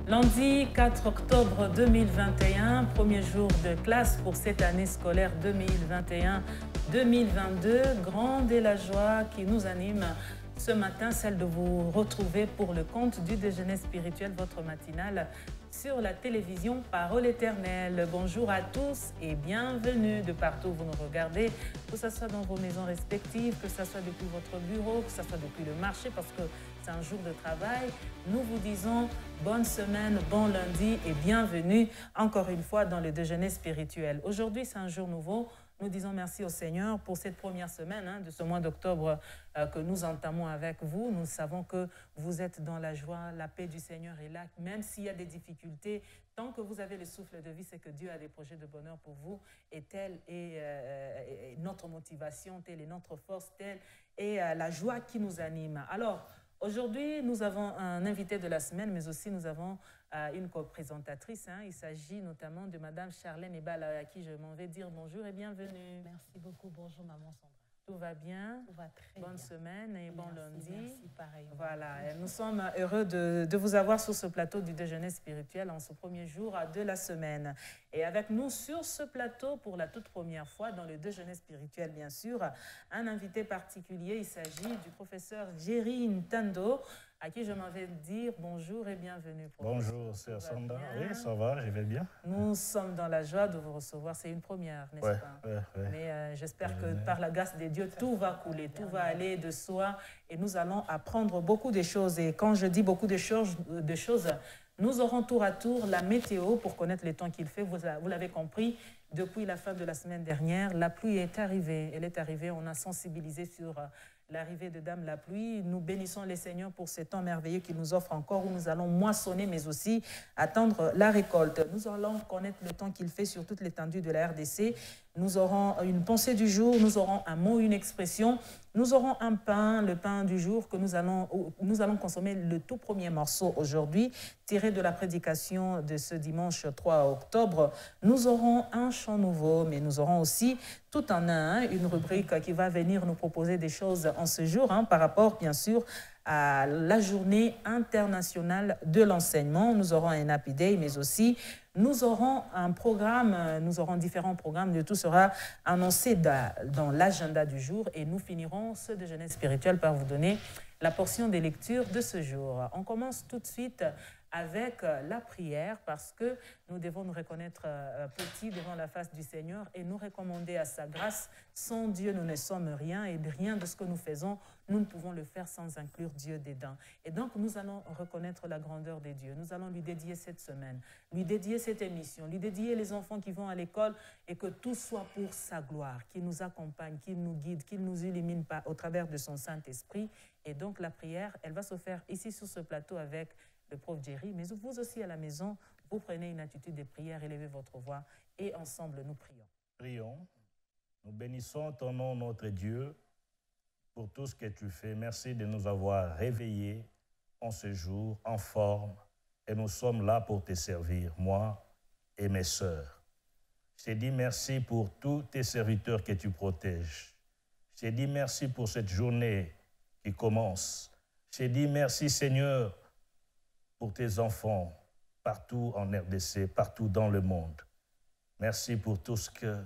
Lundi 4 octobre 2021, premier jour de classe pour cette année scolaire 2021-2022. Grande est la joie qui nous anime ce matin, celle de vous retrouver pour le compte du déjeuner spirituel, votre matinale sur la télévision Parole éternelle. Bonjour à tous et bienvenue de partout où vous nous regardez, que ce soit dans vos maisons respectives, que ce soit depuis votre bureau, que ce soit depuis le marché, parce que c'est un jour de travail. Nous vous disons bonne semaine, bon lundi et bienvenue encore une fois dans le déjeuner spirituel. Aujourd'hui, c'est un jour nouveau. Nous disons merci au Seigneur pour cette première semaine de ce mois d'octobre que nous entamons avec vous. Nous savons que vous êtes dans la joie, la paix du Seigneur est là. Même s'il y a des difficultés, tant que vous avez le souffle de vie, c'est que Dieu a des projets de bonheur pour vous. Et telle est notre motivation, telle est notre force, telle est la joie qui nous anime. Alors, aujourd'hui, nous avons un invité de la semaine, mais aussi nous avons une co-présentatrice. Il s'agit notamment de Madame Charlène Ebala, à qui je m'en vais dire bonjour et bienvenue. Merci beaucoup. Bonjour, Maman Sandra. Tout va bien? Tout va très Bonne bien. semaine et bon lundi. Merci, pareil. Voilà, nous sommes heureux de vous avoir sur ce plateau du déjeuner spirituel en ce premier jour de la semaine. Et avec nous sur ce plateau, pour la toute première fois dans le déjeuner spirituel, bien sûr, un invité particulier. Il s'agit du professeur Jerry Ntando, à qui je m'en vais dire bonjour et bienvenue. Bonjour, Sœur Sandra. Oui, ça va, je vais bien. Nous sommes dans la joie de vous recevoir. C'est une première, n'est-ce pas? Ouais. Mais j'espère que par la grâce de Dieu, tout va couler, tout va aller de soi et nous allons apprendre beaucoup de choses. Et quand je dis beaucoup de choses, nous aurons tour à tour la météo pour connaître les temps qu'il fait. Vous l'avez compris, depuis la fin de la semaine dernière, la pluie est arrivée. Elle est arrivée, on a sensibilisé sur l'arrivée de Dame la pluie. Nous bénissons les Seigneurs pour ce temps merveilleux qu'il nous offre encore, où nous allons moissonner, mais aussi attendre la récolte. Nous allons connaître le temps qu'il fait sur toute l'étendue de la RDC. Nous aurons une pensée du jour, nous aurons un mot, une expression. Nous aurons un pain, le pain du jour que nous allons consommer le tout premier morceau aujourd'hui, tiré de la prédication de ce dimanche 3 octobre. Nous aurons un chant nouveau, mais nous aurons aussi tout en un, une rubrique qui va venir nous proposer des choses en ce jour, par rapport bien sûr à la journée internationale de l'enseignement. Nous aurons un Happy Day, mais aussi nous aurons un programme, nous aurons différents programmes, de tout sera annoncé dans l'agenda du jour et nous finirons ce déjeuner spirituel par vous donner la portion des lectures de ce jour. On commence tout de suite avec la prière parce que nous devons nous reconnaître petits devant la face du Seigneur et nous recommander à sa grâce. Sans Dieu, nous ne sommes rien et rien de ce que nous faisons, nous ne pouvons le faire sans inclure Dieu dedans. Et donc, nous allons reconnaître la grandeur de Dieu. Nous allons lui dédier cette semaine, lui dédier cette émission, lui dédier les enfants qui vont à l'école et que tout soit pour sa gloire, qu'il nous accompagne, qu'il nous guide, qu'il nous illumine au travers de son Saint-Esprit. Et donc, la prière, elle va se faire ici sur ce plateau avec le prof Jerry, mais vous aussi à la maison, vous prenez une attitude de prière, élevez votre voix et ensemble nous prions. Prions. Nous bénissons ton nom, notre Dieu, pour tout ce que tu fais. Merci de nous avoir réveillés en ce jour, en forme, et nous sommes là pour te servir, moi et mes sœurs. Je te dis merci pour tous tes serviteurs que tu protèges. Je te dis merci pour cette journée qui commence. Je te dis merci, Seigneur, pour tes enfants partout en RDC, partout dans le monde. Merci pour tout ce que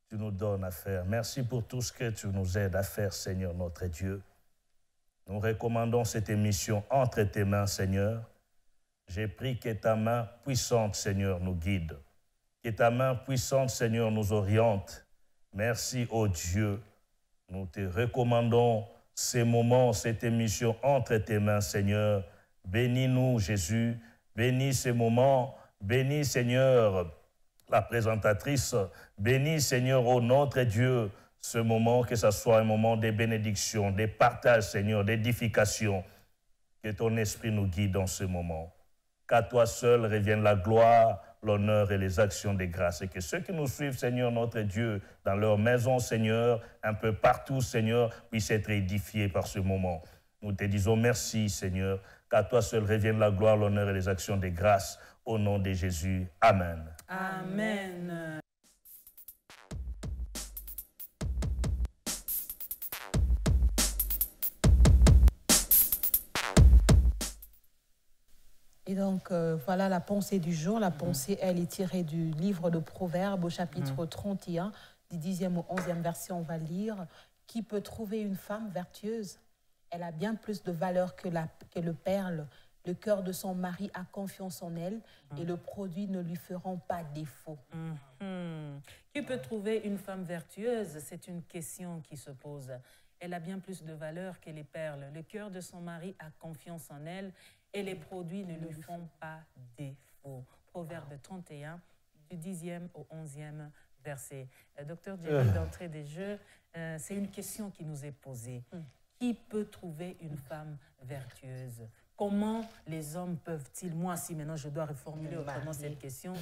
tu nous donnes à faire. Merci pour tout ce que tu nous aides à faire, Seigneur notre Dieu. Nous recommandons cette émission entre tes mains, Seigneur. J'ai pris que ta main puissante, Seigneur, nous guide. Que ta main puissante, Seigneur, nous oriente. Merci, ô Dieu. Nous te recommandons ces moments, cette émission entre tes mains, Seigneur. Bénis-nous, Jésus. Bénis ces moments. Bénis, Seigneur, la présentatrice. Bénis, Seigneur, ô notre Dieu, ce moment, que ce soit un moment de bénédiction, de partage, Seigneur, d'édification. Que ton esprit nous guide dans ce moment. Qu'à toi seul revienne la gloire, l'honneur et les actions de grâce. Et que ceux qui nous suivent, Seigneur, notre Dieu, dans leur maison, Seigneur, un peu partout, Seigneur, puissent être édifiés par ce moment. Nous te disons merci, Seigneur. Qu'à toi seul revienne la gloire, l'honneur et les actions de grâce. Au nom de Jésus. Amen. Amen. Et donc, voilà la pensée du jour. La pensée, elle est tirée du livre de Proverbes au chapitre 31, du 10e au 11e verset, on va lire. Qui peut trouver une femme vertueuse? Elle a bien plus de valeur que le perle. Le cœur de son mari a confiance en elle et le produit ne lui feront pas défaut. Qui peut trouver une femme vertueuse? C'est une question qui se pose. Elle a bien plus de valeur que les perles. Le cœur de son mari a confiance en elle et les produits ne lui font pas défaut. Proverbe 31, du 10e au 11e verset. Docteur Jerry, d'entrée des jeux, c'est une question qui nous est posée. Qui peut trouver une femme vertueuse? Comment les hommes peuvent-ils, moi si maintenant je dois reformuler autrement cette question,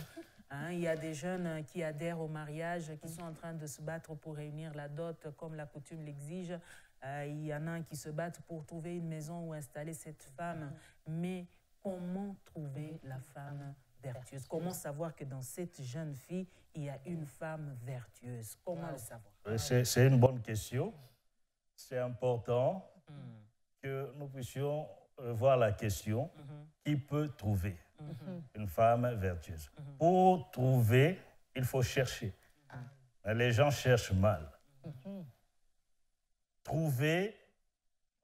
hein, il y a des jeunes qui adhèrent au mariage, qui sont en train de se battre pour réunir la dot comme la coutume l'exige. Il y en a qui se battent pour trouver une maison où installer cette femme. Mais comment trouver la femme vertueuse? Comment savoir que dans cette jeune fille, il y a une femme vertueuse? Comment le savoir? C'est une bonne question. C'est important que nous puissions voir la question qui peut trouver une femme vertueuse. Pour trouver, il faut chercher. Mais les gens cherchent mal. Trouver,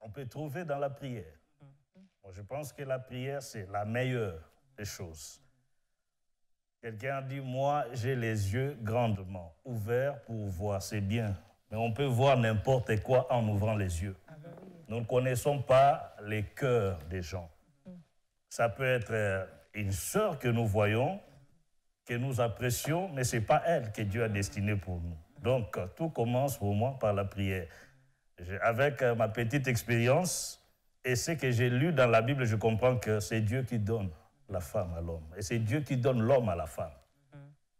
on peut trouver dans la prière. Bon, je pense que la prière, c'est la meilleure des choses. Quelqu'un dit, moi, j'ai les yeux grandement ouverts pour voir, c'est bien. Mais on peut voir n'importe quoi en ouvrant les yeux. Nous ne connaissons pas les cœurs des gens. Ça peut être une sœur que nous voyons, que nous apprécions, mais ce n'est pas elle que Dieu a destinée pour nous. Donc, tout commence pour moi par la prière. Avec ma petite expérience et ce que j'ai lu dans la Bible, je comprends que c'est Dieu qui donne la femme à l'homme. Et c'est Dieu qui donne l'homme à la femme.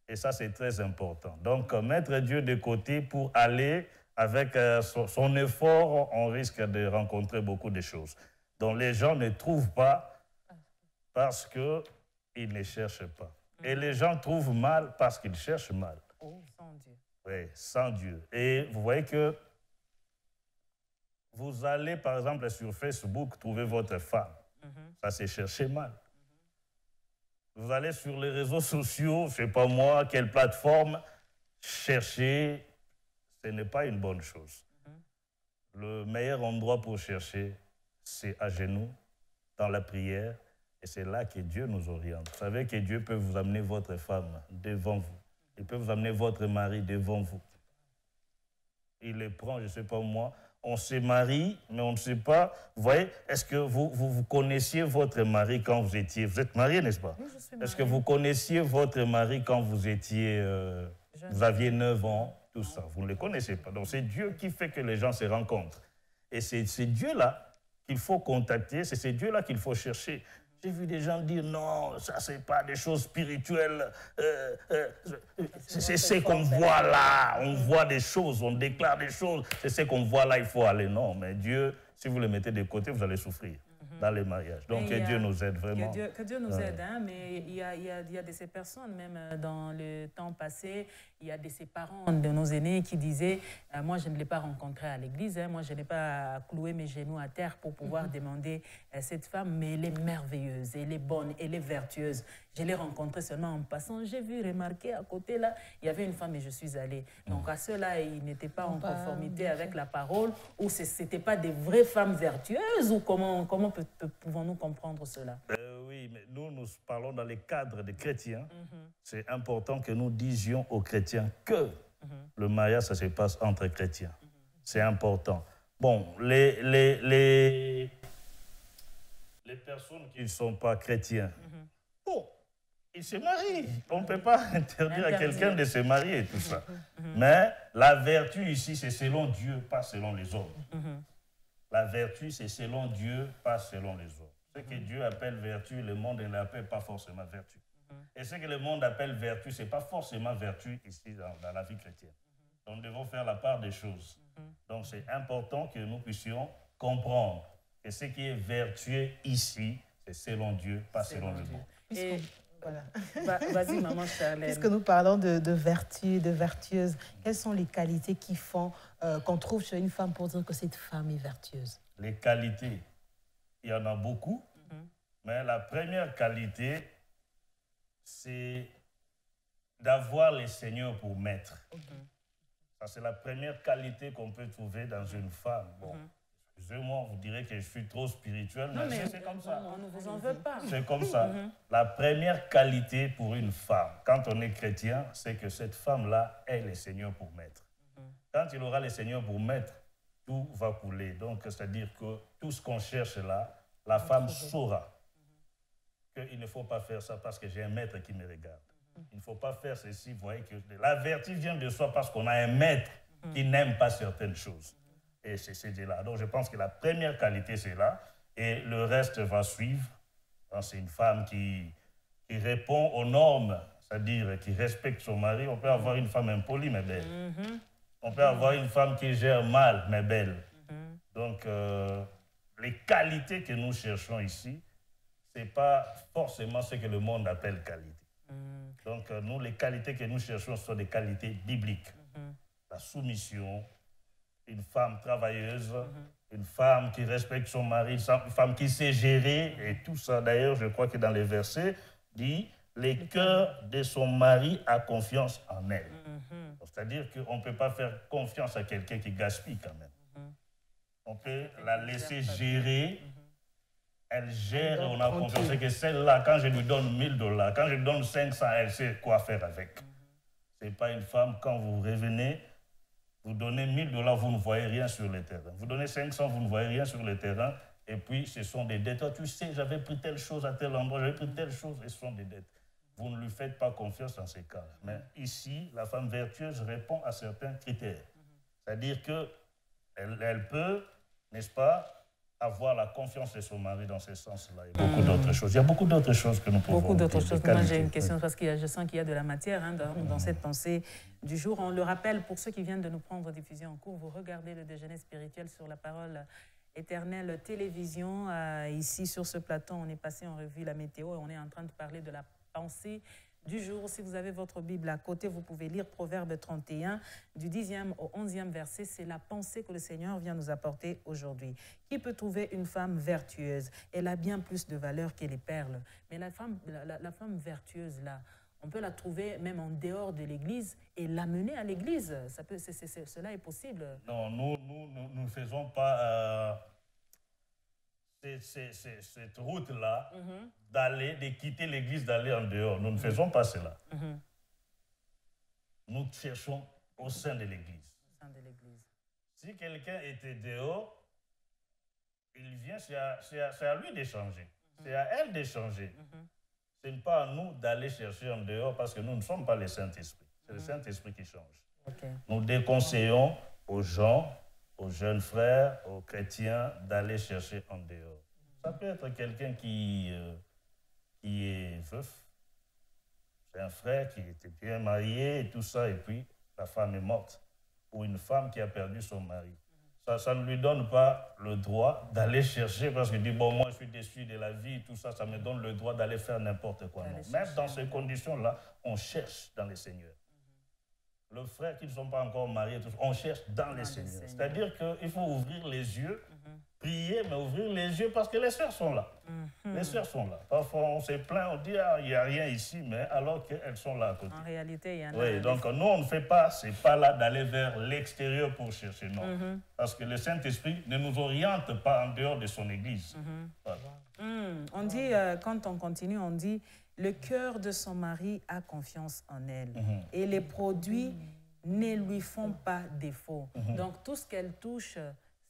Et ça, c'est très important. Donc, mettre Dieu de côté pour aller avec son effort, on risque de rencontrer beaucoup de choses. Donc, les gens ne trouvent pas parce qu'ils ne cherchent pas. Et les gens trouvent mal parce qu'ils cherchent mal. Oh, sans Dieu. Oui, sans Dieu. Et vous voyez que vous allez, par exemple, sur Facebook, trouver votre femme. Ça, c'est chercher mal. Vous allez sur les réseaux sociaux, je ne sais pas moi, quelle plateforme, chercher, ce n'est pas une bonne chose. Le meilleur endroit pour chercher, c'est à genoux, dans la prière, et c'est là que Dieu nous oriente. Vous savez que Dieu peut vous amener votre femme devant vous. Il peut vous amener votre mari devant vous. Il les prend, je ne sais pas moi. On se marie, mais on ne sait pas. Vous voyez, est-ce que vous connaissiez votre mari quand vous étiez... Vous êtes marié, n'est-ce pas? Oui, je suis mariée. Est-ce que vous connaissiez votre mari quand vous étiez... vous aviez 9 ans, tout ça? Vous ne le connaissez pas. Donc c'est Dieu qui fait que les gens se rencontrent. Et c'est Dieu-là qu'il faut contacter, c'est ce Dieu-là qu'il faut chercher. J'ai vu des gens dire non, ça c'est pas des choses spirituelles, c'est ce qu'on voit là, on voit des choses, on déclare des choses, c'est ce qu'on voit là, il faut aller. Non, mais Dieu, si vous le mettez de côté, vous allez souffrir dans les mariages. Donc que Dieu nous aide vraiment. Que Dieu nous aide, hein, mais il y a de ces personnes, même dans le temps passé, il y a de ces parents de nos aînés qui disaient moi je ne l'ai pas rencontrée à l'église, hein, moi je n'ai pas cloué mes genoux à terre pour pouvoir demander cette femme, mais elle est merveilleuse, elle est bonne, elle est vertueuse. Je l'ai rencontrée seulement en passant, j'ai vu, remarqué à côté là, il y avait une femme et je suis allée. Donc à ceux-là, ils n'étaient pas en conformité avec la parole, ou ce n'étaient pas des vraies femmes vertueuses, ou comment pouvons-nous comprendre cela? Oui, mais nous parlons dans les cadres des chrétiens. C'est important que nous disions aux chrétiens que le mariage, ça se passe entre chrétiens. C'est important. Bon, les personnes qui ne sont pas chrétiens, bon, ils se marient. On ne peut pas interdire à quelqu'un de se marier et tout ça. Mais la vertu ici, c'est selon Dieu, pas selon les hommes. La vertu, c'est selon Dieu, pas selon les hommes. Ce que Dieu appelle vertu, le monde ne l'appelle pas forcément vertu. Et ce que le monde appelle vertu, ce n'est pas forcément vertu ici dans la vie chrétienne. Donc, nous devons faire la part des choses. Donc, c'est important que nous puissions comprendre que ce qui est vertueux ici, c'est selon Dieu, pas selon le monde. Et voilà. Vas-y, maman Charlène. Puisque nous parlons de vertu, de vertueuse, quelles sont les qualités qui font qu'on trouve chez une femme pour dire que cette femme est vertueuse? Les qualités, il y en a beaucoup, Mais la première qualité, c'est d'avoir le Seigneur pour maître. Ça, c'est la première qualité qu'on peut trouver dans une femme. Bon, excusez-moi, vous direz que je suis trop spirituel, mais c'est comme ça. On ne vous en veut pas. C'est comme ça. La première qualité pour une femme, quand on est chrétien, c'est que cette femme-là ait le Seigneur pour maître. Quand il aura le Seigneur pour maître, tout va couler. Donc, c'est-à-dire que tout ce qu'on cherche là, la femme saura qu'il ne faut pas faire ça parce que j'ai un maître qui me regarde. Il ne faut pas faire ceci. Vous voyez que la vertu vient de soi parce qu'on a un maître qui n'aime pas certaines choses. Et c'est là. Donc, je pense que la première qualité, c'est là. Et le reste va suivre. C'est une femme qui répond aux normes, c'est-à-dire qui respecte son mari. On peut avoir une femme impolie, mais belle. On peut avoir une femme qui gère mal, mais belle. Donc, les qualités que nous cherchons ici, ce n'est pas forcément ce que le monde appelle qualité. Donc, nous, les qualités que nous cherchons sont des qualités bibliques. La soumission, une femme travailleuse, une femme qui respecte son mari, une femme qui sait gérer, et tout ça. D'ailleurs, je crois que dans les versets, dit « Le cœur de son mari a confiance en elle ». C'est-à-dire qu'on ne peut pas faire confiance à quelqu'un qui gaspille quand même. On peut la laisser gérer. Elle gère et on a confiance. C'est que celle-là, quand je lui donne $1000, quand je lui donne 500, elle sait quoi faire avec. Ce n'est pas une femme, quand vous revenez, vous donnez $1000, vous ne voyez rien sur le terrain. Vous donnez 500, vous ne voyez rien sur le terrain. Et puis, ce sont des dettes. Toi, tu sais, j'avais pris telle chose à tel endroit, j'avais pris telle chose, et ce sont des dettes. Vous ne lui faites pas confiance dans ces cas. Mais ici, la femme vertueuse répond à certains critères. C'est-à-dire qu'elle peut, n'est-ce pas, avoir la confiance de son mari dans ce sens-là. Il y a beaucoup d'autres choses. Il y a beaucoup d'autres choses que nous pouvons... Beaucoup d'autres choses. Moi, j'ai une question parce que je sens qu'il y a de la matière dans cette pensée du jour. On le rappelle, pour ceux qui viennent de nous prendre diffusion en cours, vous regardez le déjeuner spirituel sur la parole éternelle télévision. Ici, sur ce plateau, on est passé en revue la météo et on est en train de parler de la pensée du jour. Si vous avez votre Bible à côté, vous pouvez lire Proverbe 31, du 10e au 11e verset. C'est la pensée que le Seigneur vient nous apporter aujourd'hui. Qui peut trouver une femme vertueuse? Elle a bien plus de valeur que les perles. Mais la femme vertueuse, là, on peut la trouver même en dehors de l'église et l'amener à l'église. Cela est possible. Non, nous ne faisons pas... cette route-là, de quitter l'église, d'aller en dehors. Nous ne faisons pas cela. Nous cherchons au sein de l'église. Si quelqu'un était dehors, il vient, c'est à lui d'échanger. C'est à elle d'échanger. Ce n'est pas à nous d'aller chercher en dehors parce que nous ne sommes pas le Saint-Esprit. C'est le Saint-Esprit qui change. Nous déconseillons aux gens, aux jeunes frères, aux chrétiens, d'aller chercher en dehors. Ça peut être quelqu'un qui est veuf. C'est un frère qui était bien marié et tout ça, et puis la femme est morte. Ou une femme qui a perdu son mari. Ça ne lui donne pas le droit d'aller chercher parce qu'il dit, bon, moi je suis déçu de la vie, tout ça, ça me donne le droit d'aller faire n'importe quoi. Non. Même dans ces conditions-là, on cherche dans le Seigneur. Le frère qui ne sont pas encore mariés, on cherche dans les Seigneurs. C'est-à-dire qu'il faut ouvrir les yeux, prier, mais ouvrir les yeux parce que les sœurs sont là. Les sœurs sont là. Parfois, on se plaint, on dit, il n'y a rien ici, mais alors qu'elles sont là à côté. En réalité, il y en a. Oui, donc nous, on ne fait pas, c'est pas là d'aller vers l'extérieur pour chercher, non. Parce que le Saint-Esprit ne nous oriente pas en dehors de son Église. Voilà. On dit, quand on continue, on dit, le cœur de son mari a confiance en elle. Et les produits ne lui font pas défaut. Donc, tout ce qu'elle touche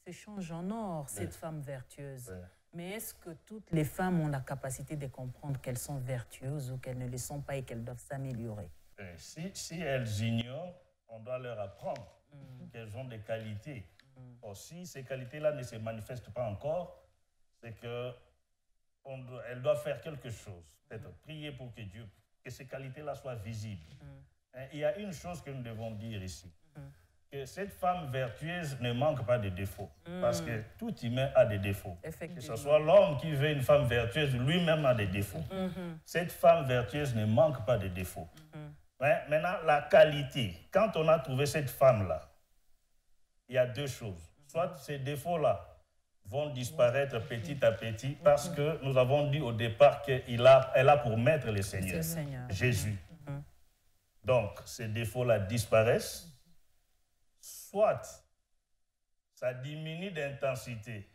se change en or, cette femme vertueuse. Mais est-ce que toutes les femmes ont la capacité de comprendre qu'elles sont vertueuses ou qu'elles ne le sont pas et qu'elles doivent s'améliorer? Si elles ignorent, on doit leur apprendre qu'elles ont des qualités. Or, si ces qualités-là ne se manifestent pas encore, c'est que elle doit faire quelque chose, peut-être prier pour que Dieu, que ces qualités-là soient visibles. Il y a une chose que nous devons dire ici, que cette femme vertueuse ne manque pas de défauts, parce que tout humain a des défauts. Que ce soit l'homme qui veut une femme vertueuse, lui-même a des défauts. Cette femme vertueuse ne manque pas de défauts. Mais maintenant, la qualité, quand on a trouvé cette femme-là, il y a deux choses. Soit ces défauts-là vont disparaître petit à petit parce que nous avons dit au départ qu'elle a pour maître le Seigneur, Jésus. Donc, ces défauts-là disparaissent, soit ça diminue d'intensité.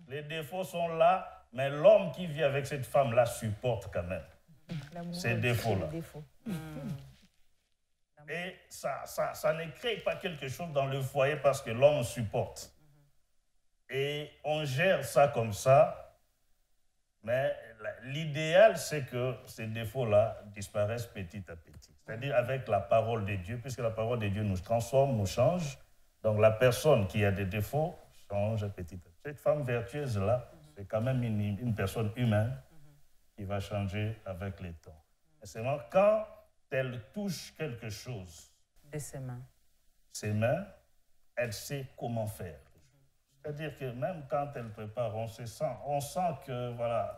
Les défauts sont là, mais l'homme qui vit avec cette femme-là supporte quand même ces défauts-là. Et ça ne crée pas quelque chose dans le foyer parce que l'homme supporte. Et on gère ça comme ça, mais l'idéal, c'est que ces défauts-là disparaissent petit à petit. C'est-à-dire avec la parole de Dieu, puisque la parole de Dieu nous transforme, nous change. Donc la personne qui a des défauts change petit à petit. Cette femme vertueuse-là, c'est quand même une personne humaine qui va changer avec le temps. Et seulement quand elle touche quelque chose de ses mains, elle sait comment faire. C'est-à-dire que même quand elle prépare, on sent que, voilà.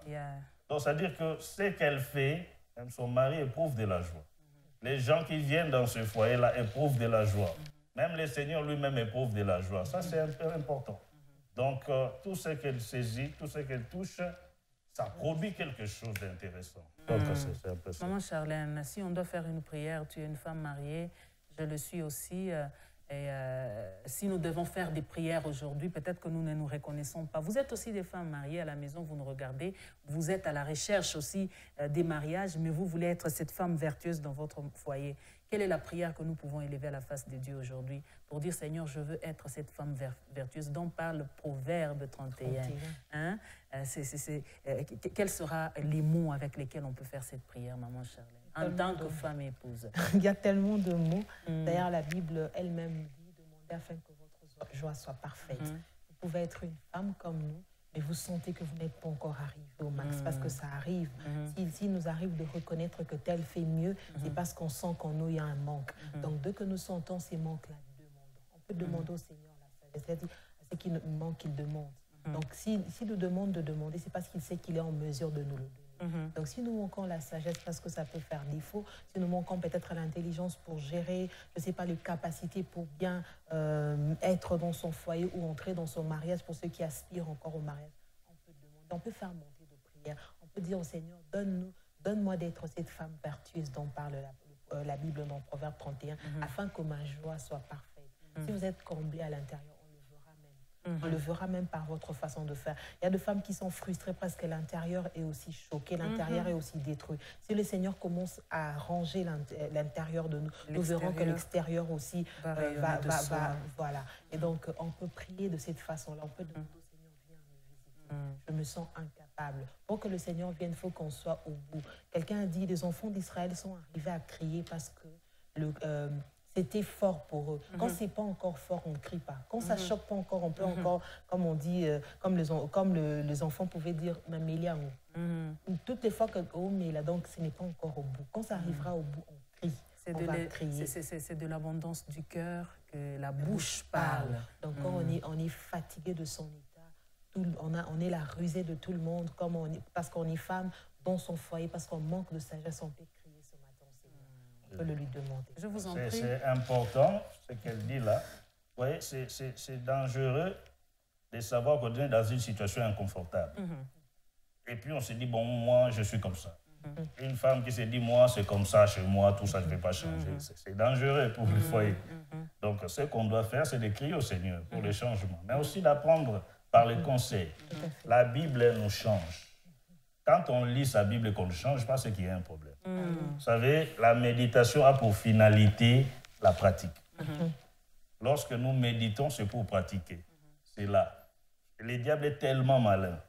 Donc, c'est-à-dire que ce qu'elle fait, même son mari éprouve de la joie. Les gens qui viennent dans ce foyer-là éprouvent de la joie. Même le Seigneur lui-même éprouve de la joie. Ça, c'est un peu important. Donc, tout ce qu'elle saisit, tout ce qu'elle touche, ça produit quelque chose d'intéressant. Donc, c'est un peu ça. Maman Charlène, si on doit faire une prière, tu es une femme mariée, je le suis aussi. Et si nous devons faire des prières aujourd'hui, peut-être que nous ne nous reconnaissons pas. Vous êtes aussi des femmes mariées à la maison, vous nous regardez, vous êtes à la recherche aussi des mariages, mais vous voulez être cette femme vertueuse dans votre foyer. Quelle est la prière que nous pouvons élever à la face de Dieu aujourd'hui pour dire, Seigneur, je veux être cette femme vertueuse dont parle Proverbe 31. Hein? Quels seront les mots avec lesquels on peut faire cette prière, Maman Charlène, en tant que femme et épouse? Il y a tellement de mots. D'ailleurs, la Bible elle-même dit, demandez afin que votre joie soit parfaite. Vous pouvez être une femme comme nous, mais vous sentez que vous n'êtes pas encore arrivé au max, parce que ça arrive. S'il nous arrive de reconnaître que tel fait mieux, c'est parce qu'on sent qu'en nous, il y a un manque. Donc, dès que nous sentons ces manques-là, on peut demander au Seigneur la sagesse, c'est-à-dire à ce qui nous manque, qu'il demande. Donc, s'il nous demande de demander, c'est parce qu'il sait qu'il est en mesure de nous le donner. Donc, si nous manquons la sagesse, parce que ça peut faire défaut, si nous manquons peut-être l'intelligence pour gérer, je ne sais pas, les capacités pour bien être dans son foyer ou entrer dans son mariage, pour ceux qui aspirent encore au mariage, on peut demander, on peut faire monter de prière, on peut dire au Seigneur, donne-moi d'être cette femme vertueuse dont parle la Bible dans Proverbe 31, afin que ma joie soit parfaite. Si vous êtes comblé à l'intérieur, on le verra même par votre façon de faire. Il y a des femmes qui sont frustrées parce que l'intérieur est aussi choqué, l'intérieur est aussi détruit. Si le Seigneur commence à ranger l'intérieur de nous, nous verrons que l'extérieur aussi va voilà. Et donc, on peut prier de cette façon-là. On peut demander au Seigneur, viens me visiter. Je me sens incapable. Pour que le Seigneur vienne, il faut qu'on soit au bout. Quelqu'un a dit, les enfants d'Israël sont arrivés à crier parce que c'était fort pour eux. Quand c'est pas encore fort, on ne crie pas. Quand ça choque pas encore, on peut encore, comme on dit, comme les enfants pouvaient dire, Mamélia. Toutes les fois que mais là, donc ce n'est pas encore au bout. Quand ça arrivera au bout, on crie. C'est de l'abondance du cœur que la bouche parle. Donc quand on est fatigué de son état, on est la rusée de tout le monde, parce qu'on est femme dans son foyer, parce qu'on manque de sagesse, on peut crier ce matin au Seigneur. On peut le lui demander. Je vous en prie. C'est important, ce qu'elle dit là. Vous voyez, c'est dangereux de savoir qu'on est dans une situation inconfortable. Et puis on se dit, bon, moi, je suis comme ça. Une femme qui se dit, moi, c'est comme ça chez moi, tout ça, je ne vais pas changer. C'est dangereux pour le foyer. Donc, ce qu'on doit faire, c'est de crier au Seigneur pour le changement, mais aussi d'apprendre par les conseils. La Bible, elle nous change. Quand on lit sa Bible et qu'on ne change pas, c'est qu'il y a un problème. Vous savez, la méditation a pour finalité la pratique. Lorsque nous méditons, c'est pour pratiquer. C'est là. Le diable est tellement malin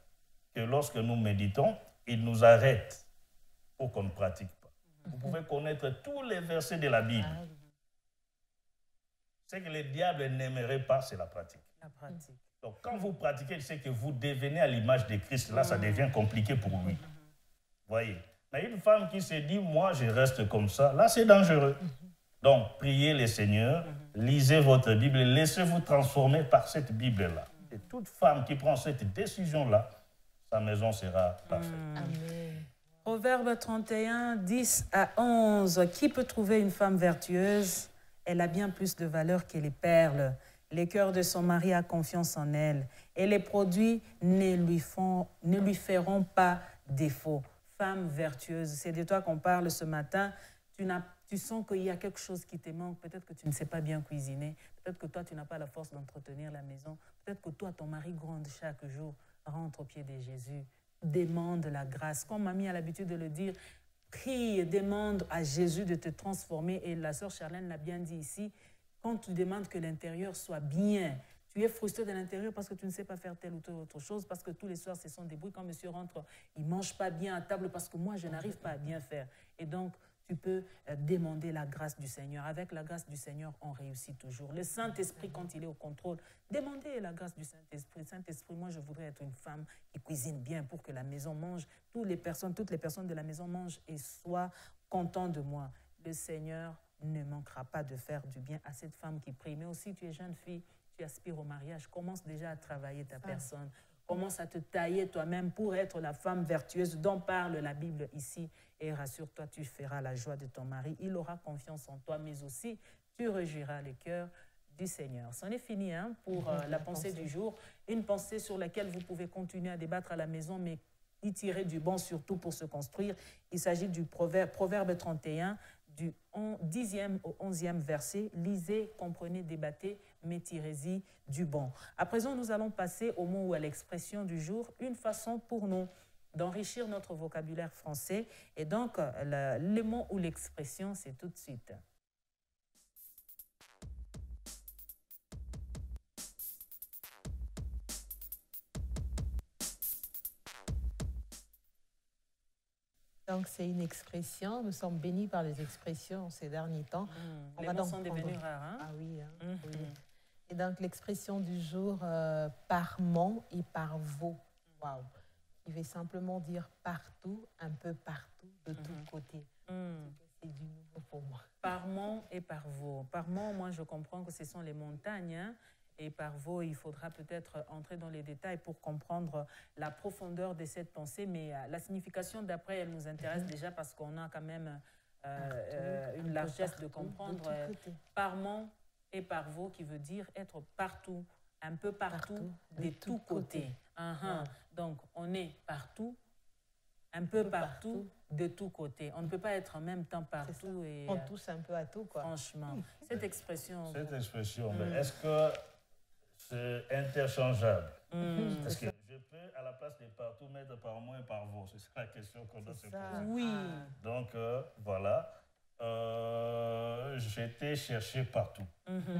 que lorsque nous méditons, il nous arrête pour qu'on ne pratique pas. Vous pouvez connaître tous les versets de la Bible. Ce que le diable n'aimerait pas, c'est la pratique. Donc, quand vous pratiquez, c'est que vous devenez à l'image de Christ. Là, ça devient compliqué pour lui. Voyez. Mais une femme qui se dit, moi, je reste comme ça, là, c'est dangereux. Donc, priez le Seigneur, lisez votre Bible, laissez-vous transformer par cette Bible-là. Et toute femme qui prend cette décision-là, sa maison sera parfaite. Amen. Proverbe 31, 10 à 11. Qui peut trouver une femme vertueuse? Elle a bien plus de valeur que les perles. Les cœurs de son mari a confiance en elle et les produits ne lui feront pas défaut. Femme vertueuse, c'est de toi qu'on parle ce matin. Tu sens qu'il y a quelque chose qui te manque. Peut-être que tu ne sais pas bien cuisiner. Peut-être que toi, tu n'as pas la force d'entretenir la maison. Peut-être que toi, ton mari gronde chaque jour. Rentre au pied de Jésus. Demande la grâce. Comme mamie a l'habitude de le dire, prie, demande à Jésus de te transformer. Et la sœur Charlène l'a bien dit ici, quand tu demandes que l'intérieur soit bien, tu es frustré de l'intérieur parce que tu ne sais pas faire telle ou telle autre chose, parce que tous les soirs, ce sont des bruits. Quand monsieur rentre, il ne mange pas bien à table parce que moi, je n'arrive pas à bien faire. Et donc, tu peux demander la grâce du Seigneur. Avec la grâce du Seigneur, on réussit toujours. Le Saint-Esprit, quand il est au contrôle, demandez la grâce du Saint-Esprit. Saint-Esprit, moi, je voudrais être une femme qui cuisine bien pour que la maison mange. Toutes les personnes de la maison mangent et soient contents de moi. Le Seigneur ne manquera pas de faire du bien à cette femme qui prie. Mais aussi, tu es jeune fille, tu aspires au mariage. Commence déjà à travailler ta personne. Commence à te tailler toi-même pour être la femme vertueuse dont parle la Bible ici. Et rassure-toi, tu feras la joie de ton mari. Il aura confiance en toi, mais aussi, tu réjouiras le cœur du Seigneur. C'en est fini pour la pensée du jour. Une pensée sur laquelle vous pouvez continuer à débattre à la maison, mais y tirer du bon surtout pour se construire. Il s'agit du proverbe 31, du 10e au 11e verset. Lisez, comprenez, débattez, mais tirez-y du bon. À présent, nous allons passer au mot ou à l'expression du jour, une façon pour nous d'enrichir notre vocabulaire français. Et donc, le mot ou l'expression, c'est tout de suite. Donc, c'est une expression. Nous sommes bénis par les expressions ces derniers temps. Les mots sont devenus rares. Hein? Ah oui, oui. Et donc, l'expression du jour, par mon et par vos. Waouh! Il veut simplement dire partout, un peu partout, de tous côtés. C'est du nouveau pour moi. Par mon et par vos. Par mon, moi, je comprends que ce sont les montagnes. Hein? Et par vos, il faudra peut-être entrer dans les détails pour comprendre la profondeur de cette pensée. Mais la signification d'après, elle nous intéresse déjà parce qu'on a quand même une largesse de comprendre. Par mon et par vos, qui veut dire être partout, un peu partout, de tous côtés. Donc, on est partout, un peu partout, de tous côtés. On ne peut pas être en même temps partout. Et, on touche un peu à tout, quoi. Franchement, cette expression... Est-ce que c'est interchangeable? Est-ce que je peux, à la place de partout, mettre par moi et par vous? C'est la question qu'on doit se poser. Oui. Donc, voilà. J'étais cherché partout.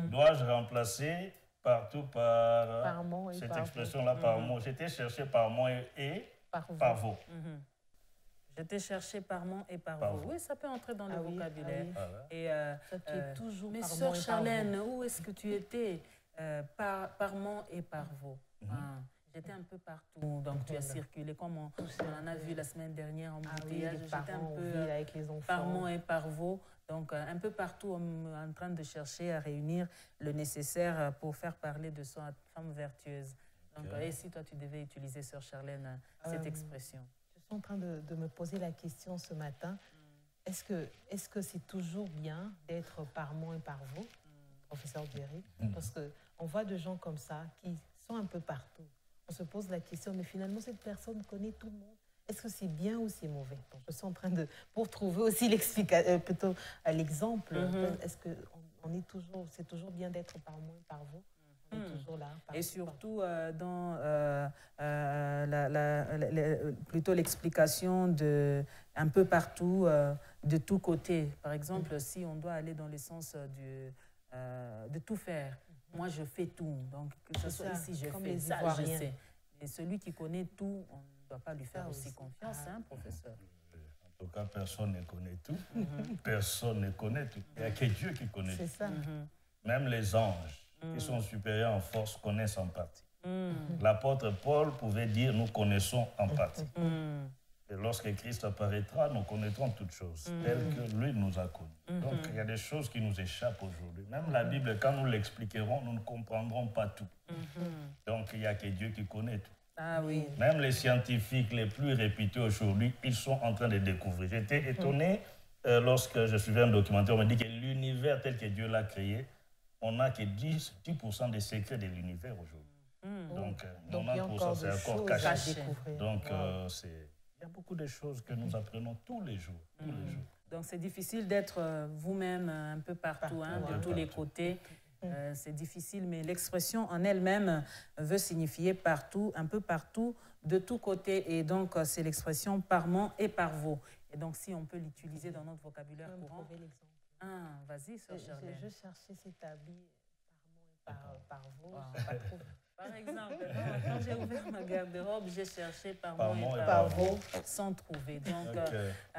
Dois-je remplacer partout par cette expression-là, par moi? J'étais cherché par moi et par vous. J'étais cherché par mon et par vous. Oui, ça peut entrer dans le vocabulaire. Et, ça, tu es toujours mais par sœur mon et Charlène, par vous. où est-ce que tu étais par mon et par vous? J'étais un peu partout, donc tu as circulé comme on en a vu la semaine dernière en embouteillage. J'étais un peu avec les enfants. par mon et par vous, donc un peu partout en train de chercher à réunir le nécessaire pour faire parler de soi femme vertueuse. Donc, et si toi tu devais utiliser, sœur Charlène, cette expression? Je suis en train de me poser la question ce matin. Est-ce que c'est toujours bien d'être par moi et par vous, professeur Jerry? Parce qu'on voit des gens comme ça qui sont un peu partout. On se pose la question, mais finalement, cette personne connaît tout le monde. Est-ce que c'est bien ou c'est mauvais? Donc, je suis en train de... Pour trouver aussi plutôt l'exemple, est-ce que c'est toujours bien d'être par moi et par vous? On est toujours là. Et surtout, dans plutôt l'explication de un peu partout, de tous côtés. Par exemple, si on doit aller dans le sens de tout faire, moi je fais tout. Donc, que ce soit ici, je fais ça, je sais. Et celui qui connaît tout, on ne doit pas lui faire aussi confiance, professeur. En tout cas, personne ne connaît tout. Personne ne connaît tout. Il n'y a que Dieu qui connaît tout. C'est ça. Même les anges, qui sont supérieurs en force, connaissent en partie. L'apôtre Paul pouvait dire « nous connaissons en partie ». Et lorsque Christ apparaîtra, nous connaîtrons toutes choses, telles que lui nous a connues. Donc, il y a des choses qui nous échappent aujourd'hui. Même la Bible, quand nous l'expliquerons, nous ne comprendrons pas tout. Donc, il n'y a que Dieu qui connaît tout. Ah oui. Même les scientifiques les plus réputés aujourd'hui, ils sont en train de découvrir. J'étais étonné lorsque je suivais un documentaire, on me dit que l'univers tel que Dieu l'a créé on n'a que 10% des secrets de l'univers aujourd'hui. Donc, il y a 90%, c'est encore à caché. découvrir. Donc, il y a beaucoup de choses que nous apprenons tous les jours. Donc, c'est difficile d'être vous-même un peu partout, de tous les côtés. C'est difficile, mais l'expression en elle-même veut signifier partout, un peu partout, de tous côtés. Et donc, c'est l'expression par mon et par vos. Et donc, si on peut l'utiliser dans notre vocabulaire courant. Vas-y, Sœur Charlène. Je cherchais cet habit par vos. Par exemple, quand j'ai ouvert ma garde-robe, j'ai cherché par mon et par vos sans trouver. Donc,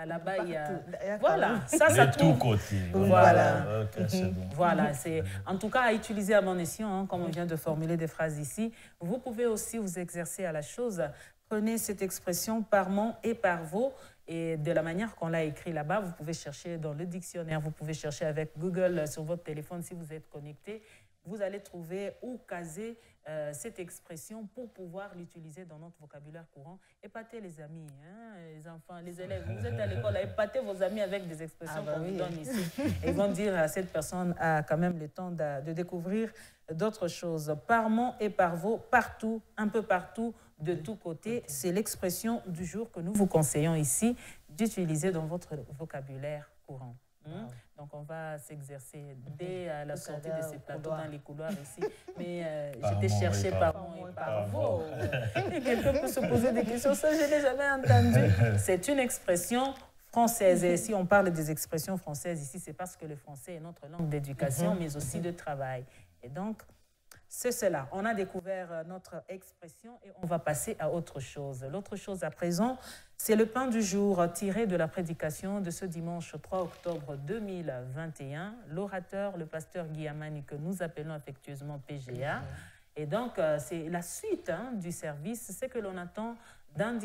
là-bas, il y a... Voilà, ça de trouve. tous côtés. Voilà. C'est bon. Voilà, c'est en tout cas à utiliser à bon escient, comme on vient de formuler des phrases ici. Vous pouvez aussi vous exercer à la chose. Prenez cette expression par mon et par vos. Et de la manière qu'on l'a écrit là-bas, vous pouvez chercher dans le dictionnaire, vous pouvez chercher avec Google sur votre téléphone si vous êtes connecté. Vous allez trouver ou caser cette expression pour pouvoir l'utiliser dans notre vocabulaire courant. Épatez les amis, les enfants, les élèves. Vous êtes à l'école, épatez vos amis avec des expressions qu'on vous donne ici. Et ils vont dire à cette personne a quand même le temps de découvrir d'autres choses. Par mon et par vos, partout, un peu partout, de tous côtés. C'est l'expression du jour que nous vous conseillons ici d'utiliser dans votre vocabulaire courant. Donc, on va s'exercer dès la sortie de ces plateaux dans les couloirs ici. Mais j'étais cherché par mon et par vos. Et quelqu'un peut se poser des questions. Ça, je n'ai jamais entendu. C'est une expression française. Et si on parle des expressions françaises ici, c'est parce que le français est notre langue d'éducation, mais aussi de travail. Et donc, c'est cela. On a découvert notre expression et on va passer à autre chose. L'autre chose à présent, c'est le pain du jour tiré de la prédication de ce dimanche 3 octobre 2021. L'orateur, le pasteur Guy Amani, que nous appelons affectueusement PGA. Et donc, c'est la suite du service. Ce que l'on attend d'un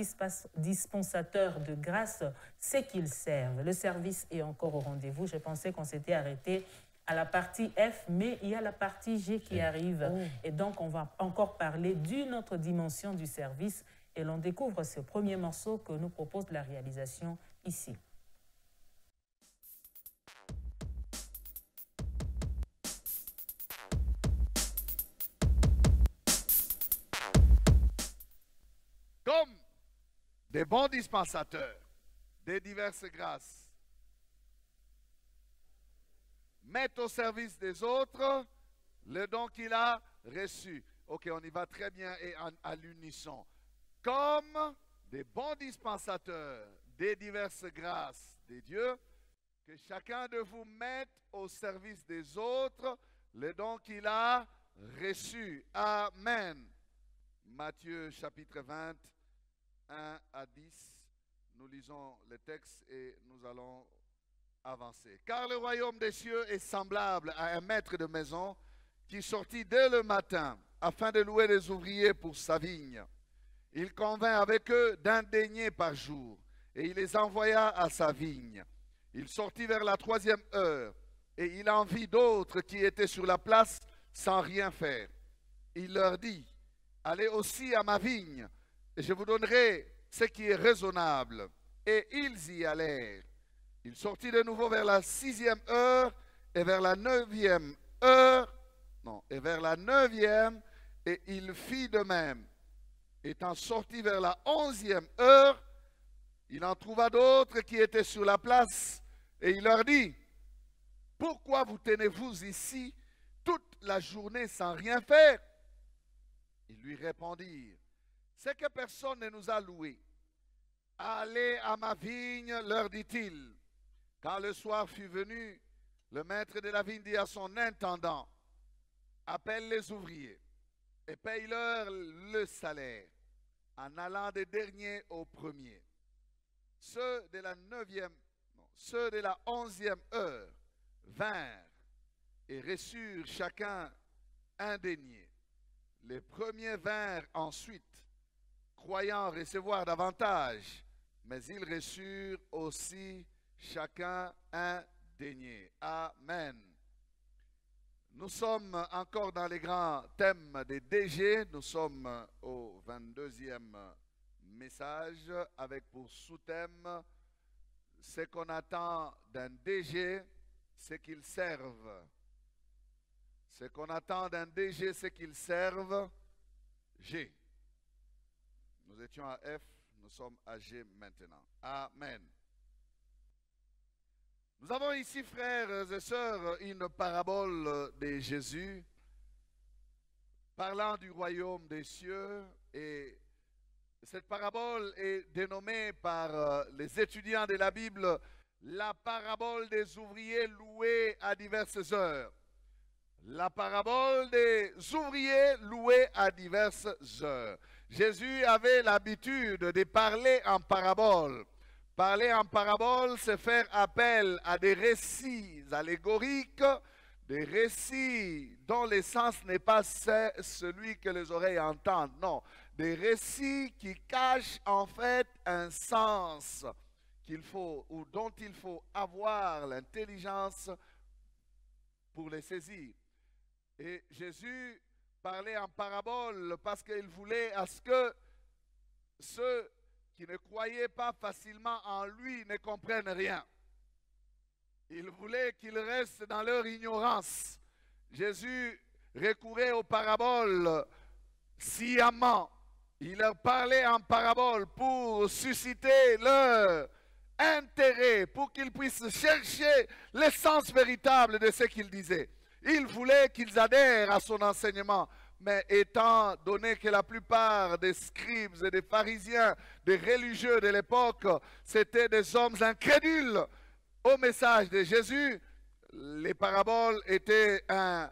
dispensateur de grâce, c'est qu'il serve. Le service est encore au rendez-vous. Je pensais qu'on s'était arrêté à la partie F, mais il y a la partie G qui arrive. Et donc, on va encore parler d'une autre dimension du service. Et l'on découvre ce premier morceau que nous propose la réalisation ici. Comme des bons dispensateurs des diverses grâces, mettre au service des autres le don qu'il a reçu. Ok, on y va très bien et à l'unisson. Comme des bons dispensateurs des diverses grâces des dieux, que chacun de vous mette au service des autres le don qu'il a reçu. Amen. Matthieu chapitre 20, 1 à 10. Nous lisons le texte et nous allons avancer. Car le royaume des cieux est semblable à un maître de maison qui sortit dès le matin afin de louer des ouvriers pour sa vigne. Il convint avec eux d'un denier par jour et il les envoya à sa vigne. Il sortit vers la 3e heure et il en vit d'autres qui étaient sur la place sans rien faire. Il leur dit, allez aussi à ma vigne et je vous donnerai ce qui est raisonnable. Et ils y allèrent. Il sortit de nouveau vers la 6e heure et vers la 9e heure, et il fit de même. Étant sorti vers la 11e heure, il en trouva d'autres qui étaient sur la place et il leur dit, pourquoi vous tenez-vous ici toute la journée sans rien faire? Ils lui répondirent, c'est que personne ne nous a loués. Allez à ma vigne, leur dit-il. Quand le soir fut venu, le maître de la vigne dit à son intendant, appelle les ouvriers et paye-leur le salaire, en allant des derniers aux premiers. Ceux de la 11e heure vinrent et reçurent chacun un denier. Les premiers vinrent ensuite, croyant recevoir davantage, mais ils reçurent aussi chacun un denier. Amen. Nous sommes encore dans les grands thèmes des DG. Nous sommes au 22e message avec pour sous-thème ce qu'on attend d'un DG, c'est qu'il serve. Ce qu'on attend d'un DG, c'est qu'il serve G. Nous étions à F, nous sommes à G maintenant. Amen. Nous avons ici, frères et sœurs, une parabole de Jésus parlant du royaume des cieux, et cette parabole est dénommée par les étudiants de la Bible la parabole des ouvriers loués à diverses heures. La parabole des ouvriers loués à diverses heures. Jésus avait l'habitude de parler en parabole. Parler en parabole, c'est faire appel à des récits allégoriques, des récits dont l'essence n'est pas celui que les oreilles entendent. Non, des récits qui cachent en fait un sens qu'il faut, ou dont il faut avoir l'intelligence pour les saisir. Et Jésus parlait en parabole parce qu'il voulait à ce que ceux qui ne croyaient pas facilement en lui ne comprennent rien. Il voulait qu'ils restent dans leur ignorance. Jésus recourait aux paraboles sciemment. Il leur parlait en parabole pour susciter leur intérêt, pour qu'ils puissent chercher l'essence véritable de ce qu'il disait. Il voulait qu'ils adhèrent à son enseignement. Mais étant donné que la plupart des scribes et des pharisiens, des religieux de l'époque, c'étaient des hommes incrédules au message de Jésus, les paraboles étaient un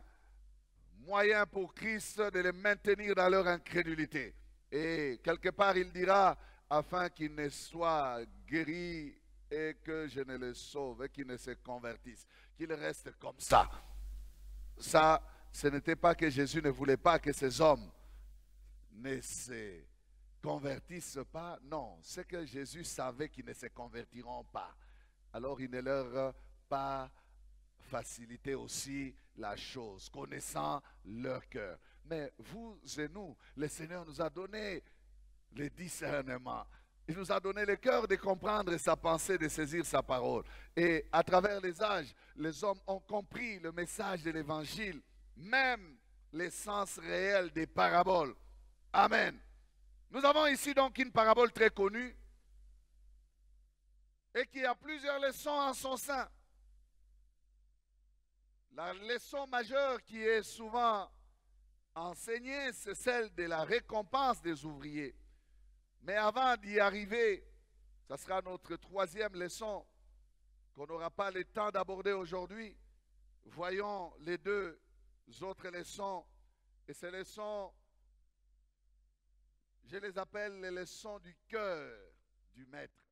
moyen pour Christ de les maintenir dans leur incrédulité. Et quelque part, il dira, afin qu'ils ne soient guéris et que je ne les sauve et qu'ils ne se convertissent, qu'ils restent comme ça. Ça, ce n'était pas que Jésus ne voulait pas que ces hommes ne se convertissent pas. Non, c'est que Jésus savait qu'ils ne se convertiront pas. Alors il ne leur a pas facilité aussi la chose, connaissant leur cœur. Mais vous et nous, le Seigneur nous a donné le discernement. Il nous a donné le cœur de comprendre sa pensée, de saisir sa parole. Et à travers les âges, les hommes ont compris le message de l'Évangile, même l'essence réelle des paraboles. Amen. Nous avons ici donc une parabole très connue et qui a plusieurs leçons en son sein. La leçon majeure qui est souvent enseignée, c'est celle de la récompense des ouvriers. Mais avant d'y arriver, ça sera notre troisième leçon qu'on n'aura pas le temps d'aborder aujourd'hui. Voyons les deux autres leçons. Et ces leçons, je les appelle les leçons du cœur du maître.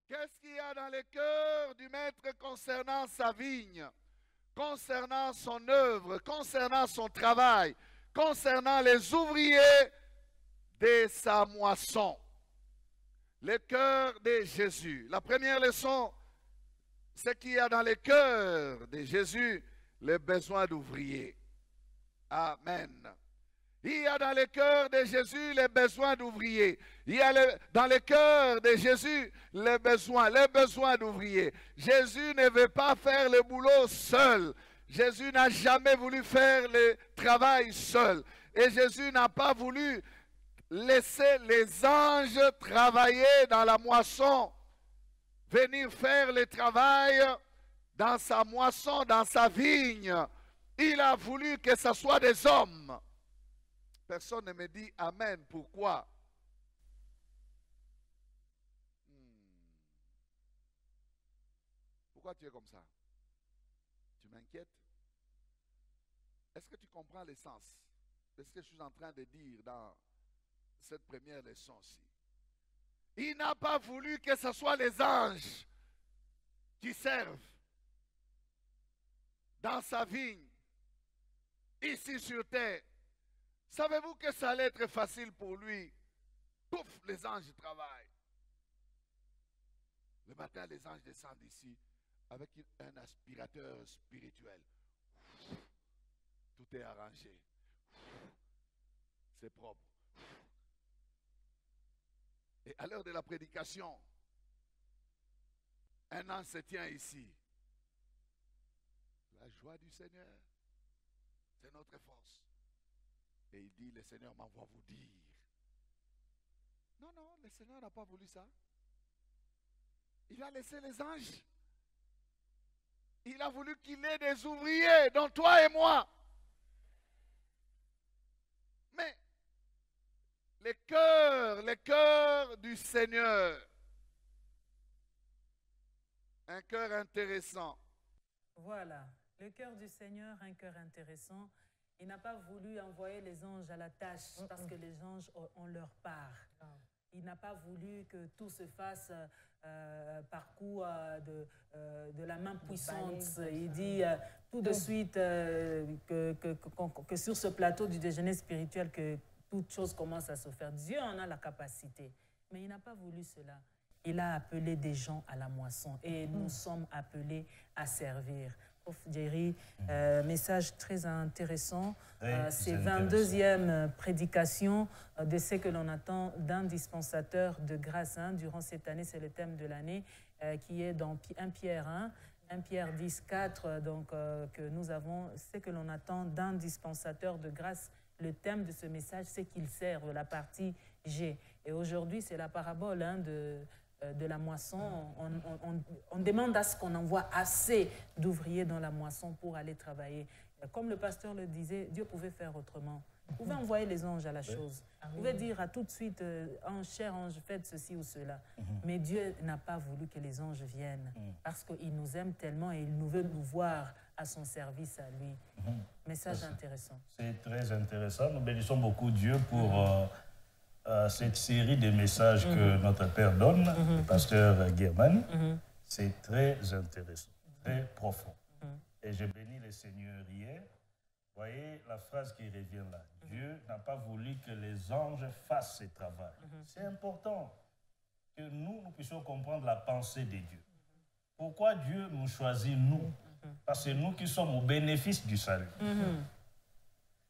Qu'est-ce qu'il y a dans le cœur du maître concernant sa vigne, concernant son œuvre, concernant son travail, concernant les ouvriers de sa moisson? Le cœur de Jésus. La première leçon, c'est qu'il y a dans le cœur de Jésus les besoins d'ouvriers. Amen. Il y a dans le cœur de Jésus les besoins d'ouvriers. Il y a dans le cœur de Jésus les besoins d'ouvriers. Jésus ne veut pas faire le boulot seul. Jésus n'a jamais voulu faire le travail seul. Et Jésus n'a pas voulu laisser les anges travailler dans la moisson, venir faire le travail dans sa moisson, dans sa vigne. Il a voulu que ce soit des hommes. Personne ne me dit Amen. Pourquoi? Pourquoi tu es comme ça? Tu m'inquiètes? Est-ce que tu comprends l'essence de ce que je suis en train de dire dans cette première leçon-ci? Il n'a pas voulu que ce soit les anges qui servent dans sa vigne, ici sur terre. Savez-vous que ça allait être facile pour lui? Pouf, les anges travaillent. Le matin, les anges descendent ici avec un aspirateur spirituel. Tout est arrangé. C'est propre. Et à l'heure de la prédication, un ange se tient ici. La joie du Seigneur, c'est notre force. Et il dit, le Seigneur m'envoie vous dire. Non, non, le Seigneur n'a pas voulu ça. Il a laissé les anges. Il a voulu qu'il ait des ouvriers, dont toi et moi. Mais les cœurs du Seigneur. Un cœur intéressant. Voilà, le cœur du Seigneur, un cœur intéressant. Il n'a pas voulu envoyer les anges à la tâche parce que les anges ont leur part. Il n'a pas voulu que tout se fasse par coup de la main puissante. Il dit tout de suite que sur ce plateau du déjeuner spirituel, que toute chose commence à se faire. Dieu en a la capacité, mais il n'a pas voulu cela. Il a appelé des gens à la moisson et nous sommes appelés à servir. Prof Jerry, message très intéressant. C'est 22e prédication de ce que l'on attend d'un dispensateur de grâce. Durant cette année, c'est le thème de l'année qui est dans 1 Pierre 1 Pierre 10, 4, donc que nous avons, ce que l'on attend d'un dispensateur de grâce. Le thème de ce message, c'est qu'il serve, la partie G. Et aujourd'hui, c'est la parabole de la moisson. On demande à ce qu'on envoie assez d'ouvriers dans la moisson pour aller travailler. Comme le pasteur le disait, Dieu pouvait faire autrement. Vous pouvez envoyer les anges à la chose. Vous pouvez dire à tout de suite, cher ange, faites ceci ou cela. Mais Dieu n'a pas voulu que les anges viennent parce qu'il nous aime tellement et il nous veut nous voir à son service à lui. Message intéressant. C'est très intéressant. Nous bénissons beaucoup Dieu pour cette série de messages que notre Père donne, le pasteur Guerman. C'est très intéressant, très profond. Et j'ai béni le Seigneur hier. Voyez la phrase qui revient là. Dieu n'a pas voulu que les anges fassent ce travail. C'est important que nous puissions comprendre la pensée de Dieu. Pourquoi Dieu nous choisit, nous? Parce que c'est nous qui sommes au bénéfice du salut.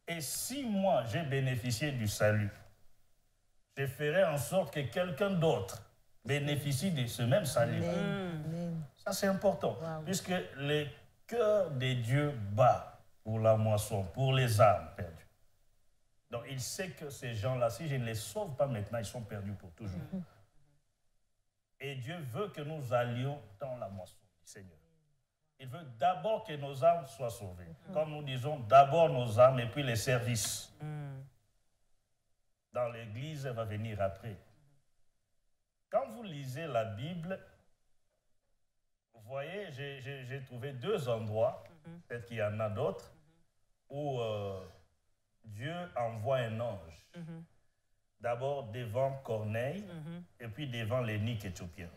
Et si moi, j'ai bénéficié du salut, je ferai en sorte que quelqu'un d'autre bénéficie de ce même salut. Ça, c'est important. Puisque le cœur de Dieu bat pour la moisson, pour les âmes perdues. Donc, il sait que ces gens-là, si je ne les sauve pas maintenant, ils sont perdus pour toujours. Et Dieu veut que nous allions dans la moisson du Seigneur. Il veut d'abord que nos âmes soient sauvées. Comme nous disons, d'abord nos âmes et puis les services. Dans l'Église, elle va venir après. Quand vous lisez la Bible, vous voyez, j'ai trouvé 2 endroits, peut-être qu'il y en a d'autres, où Dieu envoie un ange. D'abord devant Corneille et puis devant l'énike éthiopien.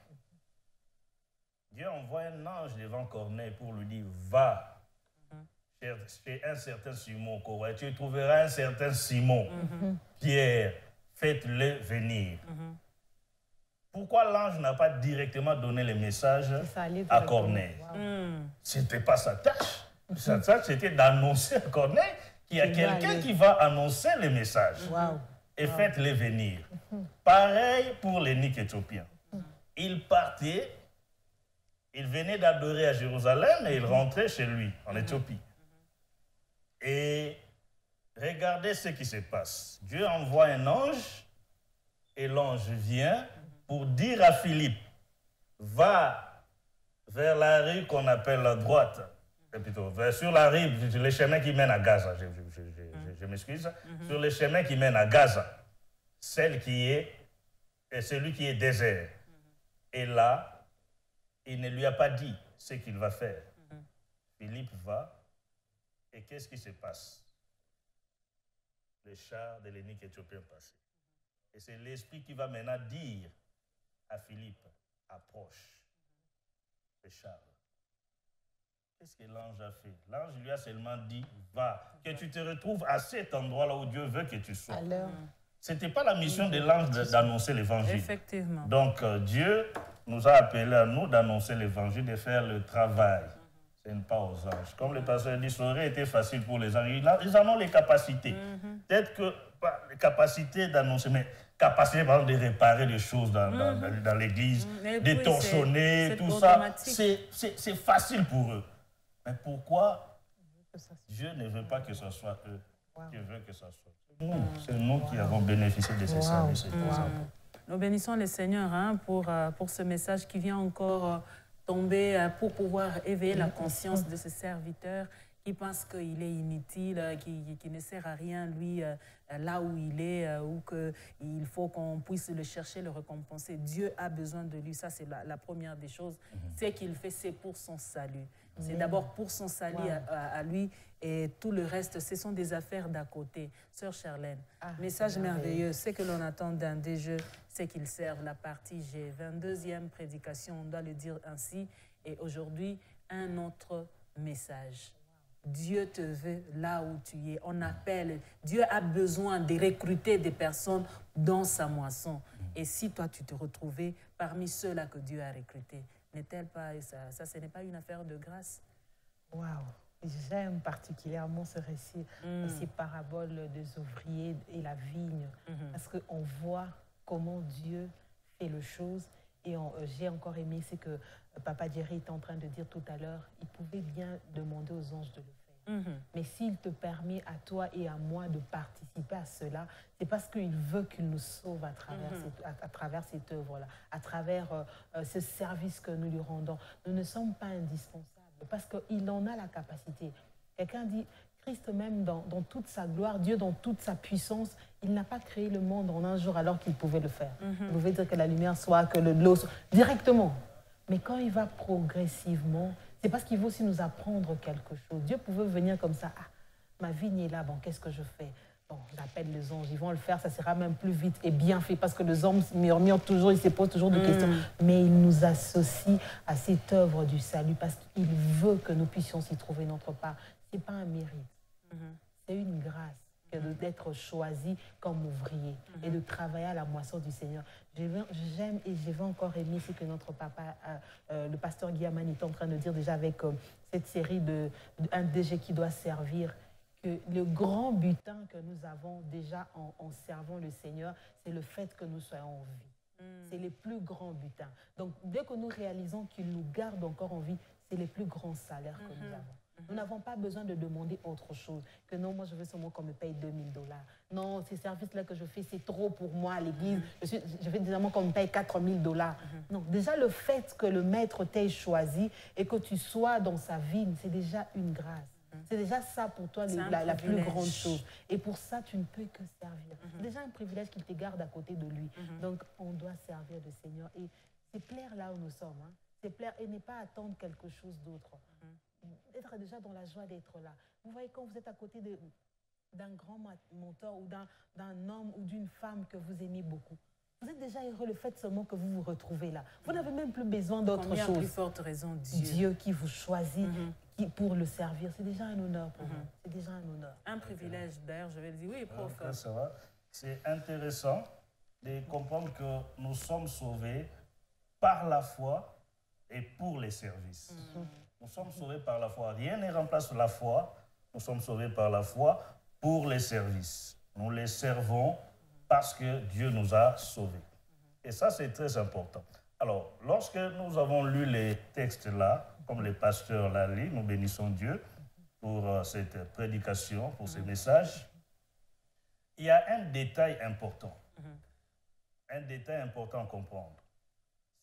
Dieu envoie un ange devant Corneille pour lui dire, va chez un certain Simon, tu trouveras un certain Simon, Pierre, faites-le venir. Pourquoi l'ange n'a pas directement donné le message à Corneille? Ce n'était pas sa tâche. Sa tâche, c'était d'annoncer à Corneille qu'il y a quelqu'un qui va annoncer le message. Et faites-le venir. Pareil pour l'énike éthiopien. Il partait, il venait d'adorer à Jérusalem et il rentrait chez lui, en Éthiopie. Et regardez ce qui se passe. Dieu envoie un ange et l'ange vient pour dire à Philippe, va vers la rue qu'on appelle la droite, plutôt sur la rue, sur les chemins qui mènent à Gaza, je m'excuse, sur les chemins qui mènent à Gaza, celui qui est désert. Et là, il ne lui a pas dit ce qu'il va faire. Philippe va, et qu'est-ce qui se passe? Le char de l'énike éthiopien passé. Et c'est l'Esprit qui va maintenant dire à Philippe, approche le char. Qu'est-ce que l'ange a fait? L'ange lui a seulement dit, va, que tu te retrouves à cet endroit-là où Dieu veut que tu sois. Ce n'était pas la mission de l'ange d'annoncer l'évangile. Effectivement. Donc Dieu nous a appelés à nous d'annoncer l'évangile, de faire le travail. Ce n'est pas aux anges. Comme le pasteur dit, ça aurait été facile pour les anges. Ils en ont les capacités. Peut-être que, pas les capacités d'annoncer, mais capacité par exemple de réparer des choses dans l'église, de torchonner, tout ça. C'est facile pour eux. Mais pourquoi Dieu ne veut pas que ce soit eux qui veut que ce soit nous? C'est nous qui avons bénéficié de ces services. Nous bénissons le Seigneur pour ce message qui vient encore tomber pour pouvoir éveiller la conscience de ce serviteur qui pense qu'il est inutile, qui ne sert à rien, lui, là où il est, ou qu'il faut qu'on puisse le chercher, le récompenser. Dieu a besoin de lui. Ça, c'est la première des choses. Ce qu'il fait, c'est pour son salut. C'est d'abord pour son salut à lui, et tout le reste, ce sont des affaires d'à côté. Sœur Charlène, message merveilleux. Ce que l'on attend d'un des jeux, c'est qu'il serve la partie G. 22e prédication, on doit le dire ainsi. Et aujourd'hui, un autre message. Dieu te veut là où tu es. On appelle. Dieu a besoin de recruter des personnes dans sa moisson. Et si toi, tu te retrouvais parmi ceux-là que Dieu a recrutés, n'est-elle pas ça, ce n'est pas une affaire de grâce? Waouh! J'aime particulièrement ce récit, ces paraboles des ouvriers et la vigne, parce qu'on voit comment Dieu fait les choses. Et j'ai encore aimé ce que Papa Jerry était en train de dire tout à l'heure. Il pouvait bien demander aux anges de le faire. Mais s'il te permet à toi et à moi de participer à cela, c'est parce qu'il veut qu'il nous sauve à travers cette œuvre-là, à travers ce service que nous lui rendons. Nous ne sommes pas indispensables parce qu'il en a la capacité. Quelqu'un dit, Christ même dans toute sa gloire, Dieu dans toute sa puissance, il n'a pas créé le monde en un jour alors qu'il pouvait le faire. Il pouvait dire que la lumière soit, que l'eau soit, directement. Mais quand il va progressivement, c'est parce qu'il veut aussi nous apprendre quelque chose. Dieu pouvait venir comme ça, ma vigne est là, bon, qu'est-ce que je fais? Bon, j'appelle les anges, ils vont le faire, ça sera même plus vite et bien fait, parce que les hommes murmurent toujours, ils se posent toujours des questions. Mais il nous associe à cette œuvre du salut, parce qu'il veut que nous puissions s'y trouver notre part. Ce n'est pas un mérite, c'est une grâce d'être choisi comme ouvrier et de travailler à la moisson du Seigneur. J'aime et je vais encore aimer ce que notre papa, le pasteur Guillaman, est en train de dire déjà avec cette série un DG qui doit servir, que le grand butin que nous avons déjà en servant le Seigneur, c'est le fait que nous soyons en vie. C'est le plus grand butin. Donc, dès que nous réalisons qu'il nous garde encore en vie, c'est le plus grand salaire que nous avons. Nous n'avons pas besoin de demander autre chose que non, moi je veux seulement qu'on me paye $2000. Non, ces services-là que je fais, c'est trop pour moi à l'église. Je veux seulement qu'on me paye $4000. Non, déjà le fait que le maître t'ait choisi et que tu sois dans sa vigne, c'est déjà une grâce. C'est déjà ça pour toi la plus grande chose. Et pour ça, tu ne peux que servir. C'est déjà un privilège qu'il te garde à côté de lui. Donc, on doit servir le Seigneur. Et c'est plaire là où nous sommes. C'est plaire et ne pas attendre quelque chose d'autre. Être déjà dans la joie d'être là. Vous voyez, quand vous êtes à côté d'un grand mentor ou d'un homme ou d'une femme que vous aimez beaucoup, vous êtes déjà heureux le fait seulement que vous vous retrouvez là. Vous n'avez même plus besoin d'autre chose. Plus forte raison, Dieu qui vous choisit pour le servir, c'est déjà un honneur pour vous. C'est déjà un honneur. Un privilège, d'ailleurs, je vais le dire. Oui, prof. C'est intéressant de comprendre que nous sommes sauvés par la foi et pour les services. Nous sommes sauvés par la foi. Rien ne remplace la foi. Nous sommes sauvés par la foi pour les services. Nous les servons parce que Dieu nous a sauvés. Et ça, c'est très important. Alors, lorsque nous avons lu les textes-là, comme les pasteurs l'ont lu, nous bénissons Dieu pour cette prédication, pour ce message. Il y a un détail important. Un détail important à comprendre.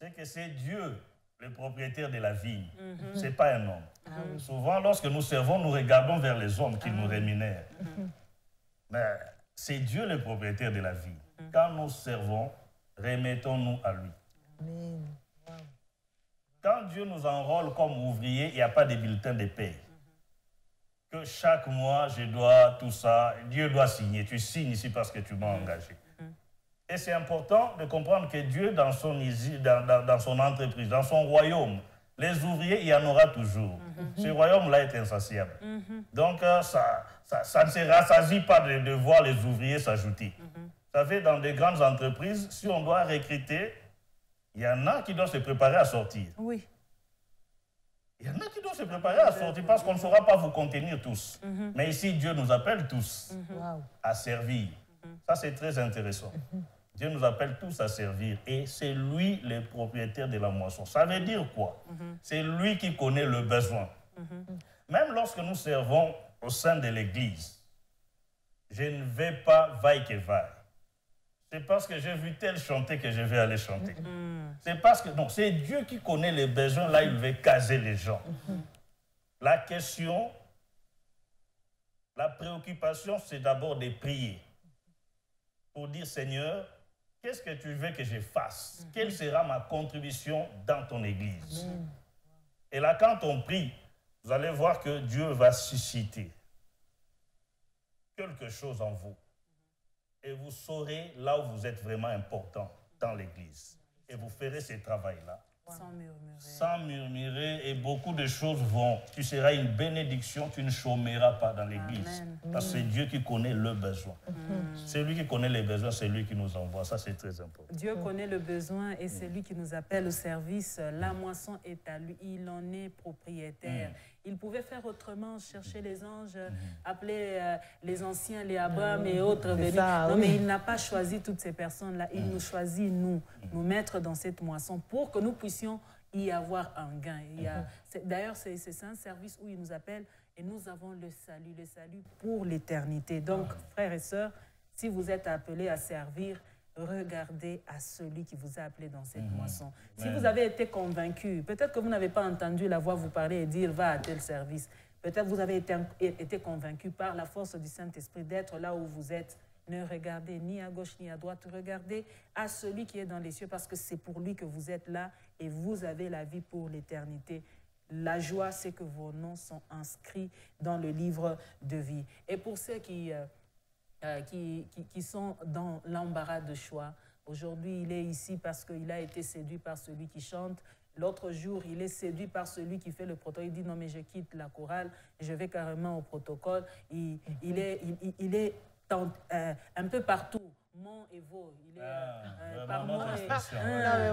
C'est que c'est Dieu le propriétaire de la vigne. Ce n'est pas un homme. Souvent, lorsque nous servons, nous regardons vers les hommes qui nous rémunèrent. Mais c'est Dieu le propriétaire de la vigne. Quand nous servons, remettons-nous à lui. Amen. Quand Dieu nous enrôle comme ouvriers, il n'y a pas de bulletin de paie. Que chaque mois, je dois tout ça, Dieu doit signer. Tu signes ici parce que tu m'as engagé. Et c'est important de comprendre que Dieu, dans son entreprise, dans son royaume, les ouvriers, il y en aura toujours. Ce royaume-là est insatiable. Donc, ça ne se rassasie pas de voir les ouvriers s'ajouter. Vous savez, dans des grandes entreprises, si on doit recruter, il y en a qui doivent se préparer à sortir. Oui. Il y en a qui doivent se préparer à sortir parce qu'on ne saura pas vous contenir tous. Mais ici, Dieu nous appelle tous à servir. Ça, c'est très intéressant. Dieu nous appelle tous à servir et c'est lui le propriétaire de la moisson. Ça veut dire quoi? C'est lui qui connaît le besoin. Même lorsque nous servons au sein de l'Église, je ne vais pas vaille que vaille. C'est parce que j'ai vu tel chanter que je vais aller chanter. C'est parce que, non, c'est Dieu qui connaît les besoins, là il veut caser les gens. La question, la préoccupation, c'est d'abord de prier. Pour dire, Seigneur, qu'est-ce que tu veux que je fasse? Quelle sera ma contribution dans ton Église? Et là, quand on prie, vous allez voir que Dieu va susciter quelque chose en vous. Et vous saurez là où vous êtes vraiment important dans l'Église. Et vous ferez ce travail-là. Sans murmurer. Sans murmurer, et beaucoup de choses vont. Tu seras une bénédiction, tu ne chômeras pas dans l'Église. Parce que c'est Dieu qui connaît le besoin. C'est lui qui connaît les besoins, c'est lui qui nous envoie. Ça, c'est très important. Dieu connaît le besoin et c'est lui qui nous appelle au service. La moisson est à lui, il en est propriétaire. Il pouvait faire autrement, chercher les anges, appeler les anciens, les Abraham et autres. Non, mais il n'a pas choisi toutes ces personnes-là. Il nous choisit, nous mettre dans cette moisson pour que nous puissions y avoir un gain. D'ailleurs, c'est un service où il nous appelle et nous avons le salut pour l'éternité. Donc, frères et sœurs, si vous êtes appelés à servir, regardez à celui qui vous a appelé dans cette moisson. Si vous avez été convaincu, peut-être que vous n'avez pas entendu la voix vous parler et dire « va à tel service ». Peut-être que vous avez été convaincu par la force du Saint-Esprit d'être là où vous êtes. Ne regardez ni à gauche ni à droite, regardez à celui qui est dans les cieux parce que c'est pour lui que vous êtes là et vous avez la vie pour l'éternité. La joie, c'est que vos noms sont inscrits dans le livre de vie. Et pour ceux qui sont dans l'embarras de choix. Aujourd'hui, il est ici parce qu'il a été séduit par celui qui chante. L'autre jour, il est séduit par celui qui fait le protocole. Il dit, non, mais je quitte la chorale, je vais carrément au protocole. Il est un peu partout. Mont et Vaux. Il est par Mont et...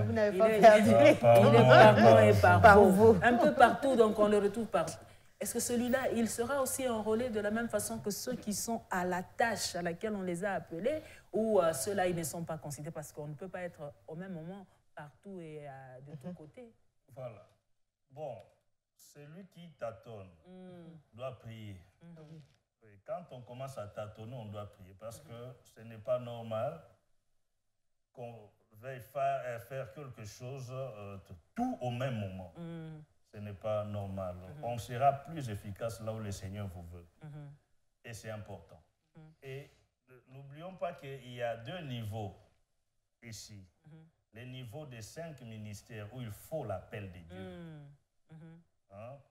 vous n'avez pas perdu. Il est par Mont et par Vaux. Un peu partout, donc on le retrouve partout. Est-ce que celui-là, il sera aussi enrôlé de la même façon que ceux qui sont à la tâche à laquelle on les a appelés ou ceux-là, ils ne sont pas considérés parce qu'on ne peut pas être au même moment partout et de tous côtés? Voilà. Bon, celui qui tâtonne doit prier. Et quand on commence à tâtonner, on doit prier parce que ce n'est pas normal qu'on veuille faire quelque chose tout au même moment. Ce n'est pas normal. On sera plus efficace là où le Seigneur vous veut. Et c'est important. Et n'oublions pas qu'il y a deux niveaux ici. Le niveau des 5 ministères où il faut l'appel de Dieu.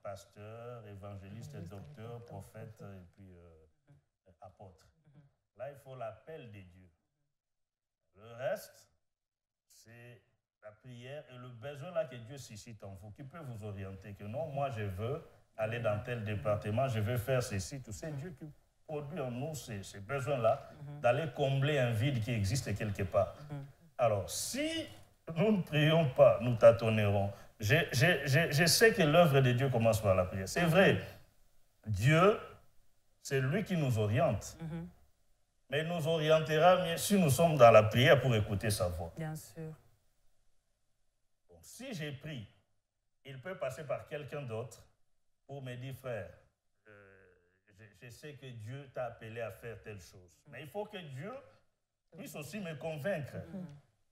Pasteur, évangéliste, docteur, prophète et puis apôtre. Là, il faut l'appel de Dieu. Le reste, c'est la prière et le besoin là que Dieu suscite en vous, qui peut vous orienter, que non, moi je veux aller dans tel département, je veux faire ceci, tout. C'est Dieu qui produit en nous ces besoins-là, d'aller combler un vide qui existe quelque part. Alors, si nous ne prions pas, nous tâtonnerons. Je sais que l'œuvre de Dieu commence par la prière. C'est vrai, Dieu, c'est lui qui nous oriente. Mais il nous orientera mieux si nous sommes dans la prière pour écouter sa voix. Bien sûr. Si j'ai pris, il peut passer par quelqu'un d'autre pour me dire, frère, je sais que Dieu t'a appelé à faire telle chose. Mais il faut que Dieu puisse aussi me convaincre.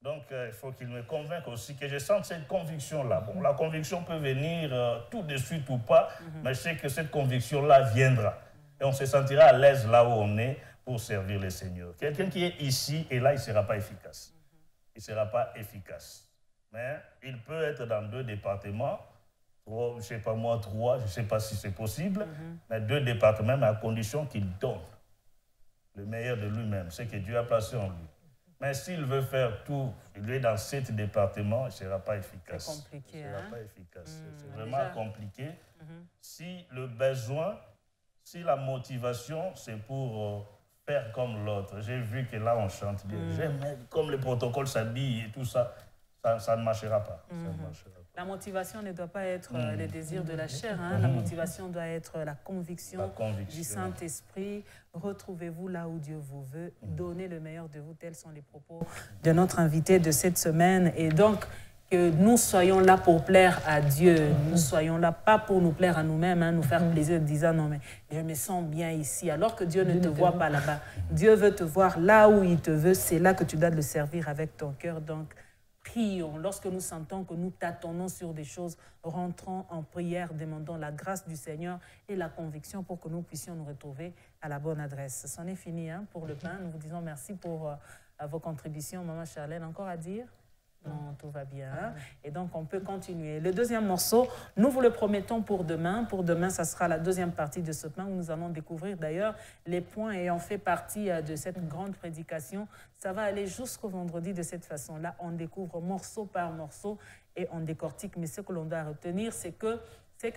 Donc, il faut qu'il me convainque aussi, que je sente cette conviction-là. Bon, la conviction peut venir tout de suite ou pas, mais je sais que cette conviction-là viendra. Et on se sentira à l'aise là où on est pour servir le Seigneur. Quelqu'un qui est ici et là, il ne sera pas efficace. Il ne sera pas efficace. Mais il peut être dans 2 départements, 3, je ne sais pas moi, 3, je ne sais pas si c'est possible, mais 2 départements, mais à condition qu'il donne le meilleur de lui-même, ce que Dieu a placé en lui. Mais s'il veut faire tout, il est dans 7 départements, il ne sera pas efficace. C'est compliqué. Il ne sera pas efficace. C'est vraiment compliqué. Si le besoin, si la motivation, c'est pour faire comme l'autre. J'ai vu que là, on chante bien. J'aime comme le protocole s'habille et tout ça. Ça ne marchera pas. Ça ne marchera pas. La motivation ne doit pas être le désir de la chair. La motivation doit être la conviction du Saint-Esprit. Retrouvez-vous là où Dieu vous veut. Donnez le meilleur de vous. Tels sont les propos de notre invité de cette semaine. Et donc, que nous soyons là pour plaire à Dieu. Nous soyons là pas pour nous plaire à nous-mêmes, nous faire plaisir en disant non mais je me sens bien ici, alors que Dieu ne te voit pas là-bas. Dieu veut te voir là où il te veut, c'est là que tu dois le servir avec ton cœur. Donc, prions. Lorsque nous sentons que nous tâtonnons sur des choses, rentrons en prière, demandons la grâce du Seigneur et la conviction pour que nous puissions nous retrouver à la bonne adresse. C'en est fini pour le pain. Nous vous disons merci pour vos contributions. Maman Charlène, encore à dire? Non, tout va bien. Et donc, on peut continuer. Le deuxième morceau, nous vous le promettons pour demain. Pour demain, ça sera la deuxième partie de ce pain où nous allons découvrir d'ailleurs les points ayant fait partie de cette grande prédication. Ça va aller jusqu'au vendredi de cette façon-là. On découvre morceau par morceau et on décortique. Mais ce que l'on doit retenir, c'est que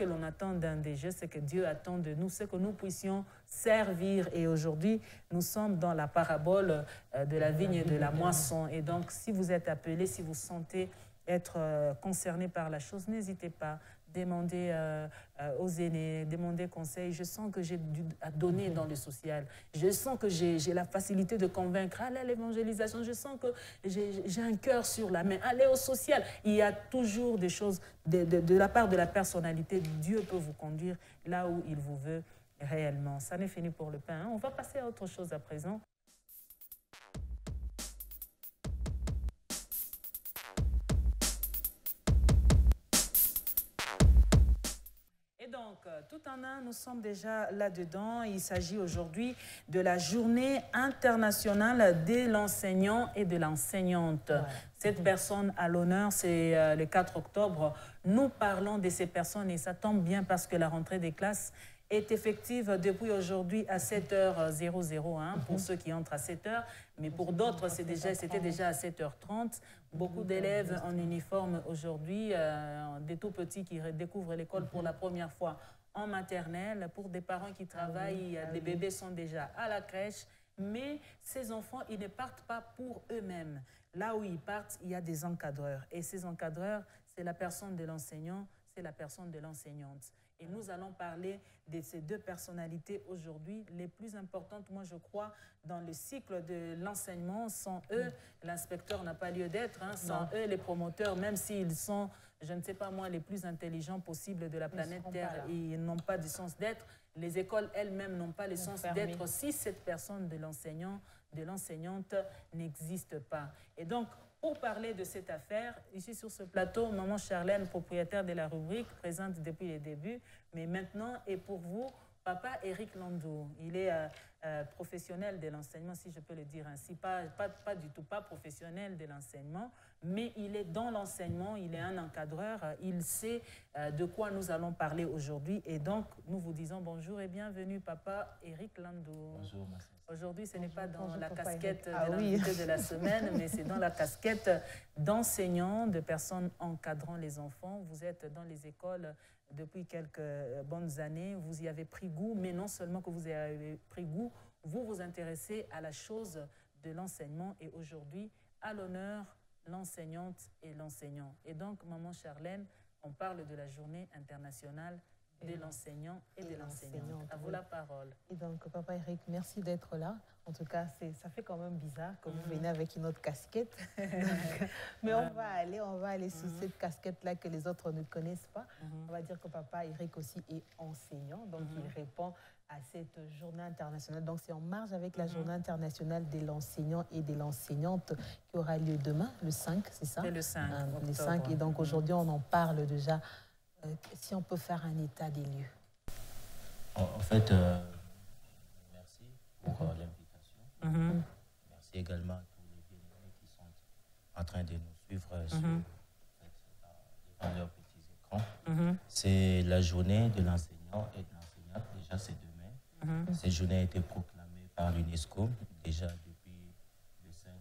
l'on attend d'un des jeux, c'est que Dieu attend de nous, c'est que nous puissions servir. Et aujourd'hui, nous sommes dans la parabole de la vigne et de la moisson. Et donc, si vous êtes appelé, si vous sentez être concerné par la chose, n'hésitez pas. Demandez aux aînés, demandez conseil. Je sens que j'ai à donner dans le social. Je sens que j'ai la facilité de convaincre. Allez à l'évangélisation. Je sens que j'ai un cœur sur la main. Allez au social. Il y a toujours des choses de la part de la personnalité. Dieu peut vous conduire là où il vous veut réellement. Ça n'est fini pour le pain. On va passer à autre chose à présent. Donc, tout en un, nous sommes déjà là-dedans. Il s'agit aujourd'hui de la journée internationale de l'enseignant et de l'enseignante. Ouais. Cette personne à l'honneur, c'est le 4 octobre. Nous parlons de ces personnes et ça tombe bien parce que la rentrée des classes est effective depuis aujourd'hui à 7h00 pour ceux qui entrent à 7h, mais pour d'autres, c'était déjà à 7h30. Beaucoup d'élèves en uniforme aujourd'hui, des tout petits qui découvrent l'école pour la première fois en maternelle, pour des parents qui travaillent, les bébés sont déjà à la crèche, mais ces enfants, ils ne partent pas pour eux-mêmes. Là où ils partent, il y a des encadreurs. Et ces encadreurs, c'est la personne de l'enseignant, c'est la personne de l'enseignante. Et nous allons parler de ces deux personnalités aujourd'hui, les plus importantes, moi je crois, dans le cycle de l'enseignement. Sans eux, l'inspecteur n'a pas lieu d'être. Sans eux, les promoteurs, même s'ils sont, je ne sais pas moi, les plus intelligents possibles de la planète Terre, ils n'ont pas de sens d'être. Les écoles elles-mêmes n'ont pas le sens d'être si cette personne de l'enseignant, de l'enseignante n'existe pas. Et donc, pour parler de cette affaire, ici sur ce plateau, Maman Charlène, propriétaire de la rubrique, présente depuis les débuts, mais maintenant, et pour vous, Papa Éric Landou. Il est professionnel de l'enseignement, si je peux le dire ainsi, pas du tout, pas professionnel de l'enseignement, mais il est dans l'enseignement, il est un encadreur, il sait de quoi nous allons parler aujourd'hui. Et donc, nous vous disons bonjour et bienvenue, Papa Éric Landou. Bonjour, merci. Aujourd'hui, ce n'est pas dans la casquette de l'invité de la semaine, mais c'est dans la casquette d'enseignant, de personnes encadrant les enfants. Vous êtes dans les écoles depuis quelques bonnes années. Vous y avez pris goût, mais non seulement que vous y avez pris goût, vous vous intéressez à la chose de l'enseignement. Et aujourd'hui, à l'honneur, l'enseignante et l'enseignant. Et donc, Maman Charlène, on parle de la journée internationale de l'enseignant et de l'enseignante. À vous la parole. Et donc, Papa Éric, merci d'être là. En tout cas, ça fait quand même bizarre que vous venez avec une autre casquette. Donc, mais on va aller sous cette casquette-là que les autres ne connaissent pas. On va dire que Papa Éric aussi est enseignant, donc il répond à cette journée internationale. Donc, c'est en marge avec la journée internationale de l'enseignant et de l'enseignante qui aura lieu demain, le 5, c'est ça? C'est le 5. Le 5. Et donc, aujourd'hui, on en parle déjà. Si on peut faire un état des lieux. En fait, merci pour l'invitation. Merci également à tous les bénévoles qui sont en train de nous suivre devant leurs petits écrans. C'est la journée de l'enseignant et de l'enseignante. Déjà, c'est demain. Cette journée a été proclamée par l'UNESCO déjà depuis le 5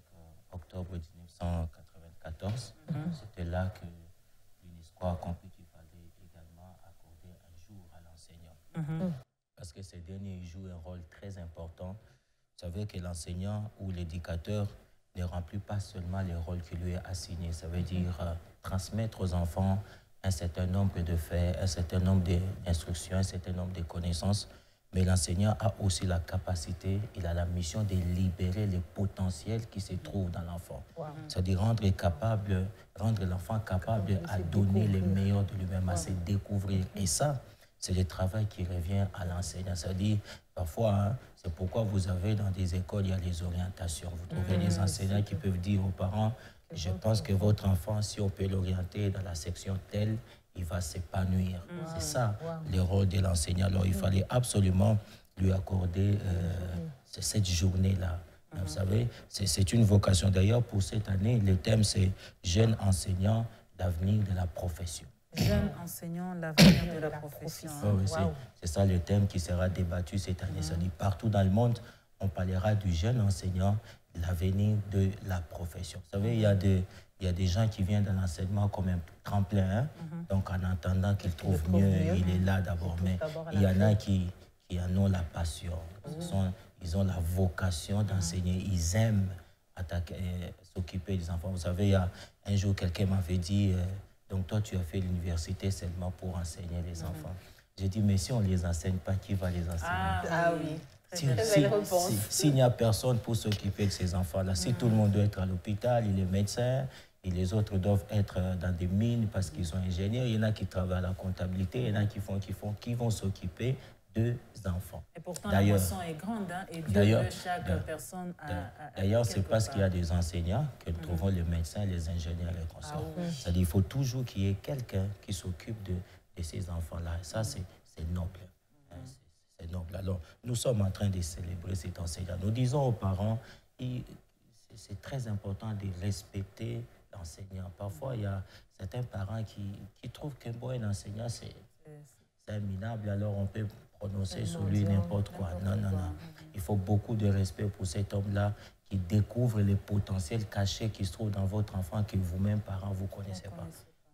octobre 1994. C'était là que l'UNESCO a compris qu'il fallait également accorder un jour à l'enseignant. Parce que ces derniers jouent un rôle très important. Vous savez que l'enseignant ou l'éducateur ne remplit pas seulement les rôles qui lui est assigné. Ça veut dire transmettre aux enfants un certain nombre de faits, un certain nombre d'instructions, un certain nombre de connaissances, Mais l'enseignant a aussi la capacité, il a la mission de libérer les potentiels qui se trouvent dans l'enfant. C'est-à-dire rendre l'enfant capable à donner le meilleur de lui-même, à se découvrir. Et ça, c'est le travail qui revient à l'enseignant. C'est-à-dire, parfois, hein, c'est pourquoi vous avez dans des écoles, il y a les orientations. Vous trouvez des enseignants qui peuvent dire aux parents, je pense que votre enfant, si on peut l'orienter dans la section telle, il va s'épanouir. C'est ça, le rôle de l'enseignant. Alors, il fallait absolument lui accorder cette journée-là. Vous savez, c'est une vocation. D'ailleurs, pour cette année, le thème, c'est « Jeunes enseignants, l'avenir de la profession ». Jeunes enseignants, l'avenir de la profession. C'est ça le thème qui sera débattu cette année. C'est-à-dire, partout dans le monde, on parlera du jeune enseignant, l'avenir de la profession. Vous savez, il y a des gens qui viennent dans l'enseignement comme un tremplin. Hein? Donc, en attendant qu'ils trouvent mieux, il est là d'abord. Mais il y en a qui en ont la passion. Ils ont la vocation d'enseigner. Ils aiment s'occuper des enfants. Vous savez, il y a un jour, quelqu'un m'avait dit, donc toi, tu as fait l'université seulement pour enseigner les enfants. J'ai dit, mais si on ne les enseigne pas, qui va les enseigner? S'il n'y a personne pour s'occuper de ces enfants-là, si tout le monde doit être à l'hôpital, il est médecin, et les autres doivent être dans des mines parce qu'ils sont ingénieurs, il y en a qui travaillent à la comptabilité, il y en a qui vont s'occuper des enfants. Et pourtant, la moisson est grande, hein, et Dieu veut chaque personne D'ailleurs, c'est parce qu'il y a des enseignants que nous trouvons les médecins, les ingénieurs, les conseillers. C'est-à-dire qu'il faut toujours qu'il y ait quelqu'un qui s'occupe de ces enfants-là. Et ça, c'est noble. C'est noble. Alors, nous sommes en train de célébrer cet enseignant. Nous disons aux parents, c'est très important de respecter l'enseignant. Parfois, il y a certains parents qui trouvent qu'un bon enseignant, c'est minable, alors on peut prononcer sur lui n'importe quoi. Non. Il faut beaucoup de respect pour cet homme-là qui découvre les potentiels cachés qui se trouvent dans votre enfant que vous-même, parents, vous ne connaissez pas.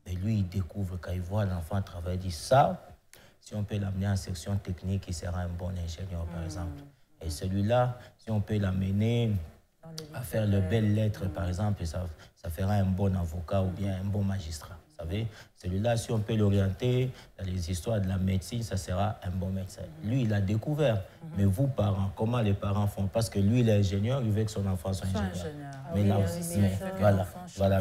Mais lui, il découvre quand il voit l'enfant travailler, il dit ça, si on peut l'amener en section technique, il sera un bon ingénieur, par exemple. Et celui-là, si on peut l'amener à faire de belles lettres, par exemple, ça fera un bon avocat ou bien un bon magistrat. Vous savez, celui-là, si on peut l'orienter dans les histoires de la médecine, ça sera un bon médecin. Lui, il a découvert. Mais vous, parents, comment les parents font? Parce que lui, il est ingénieur, il veut que son enfant soit ingénieur.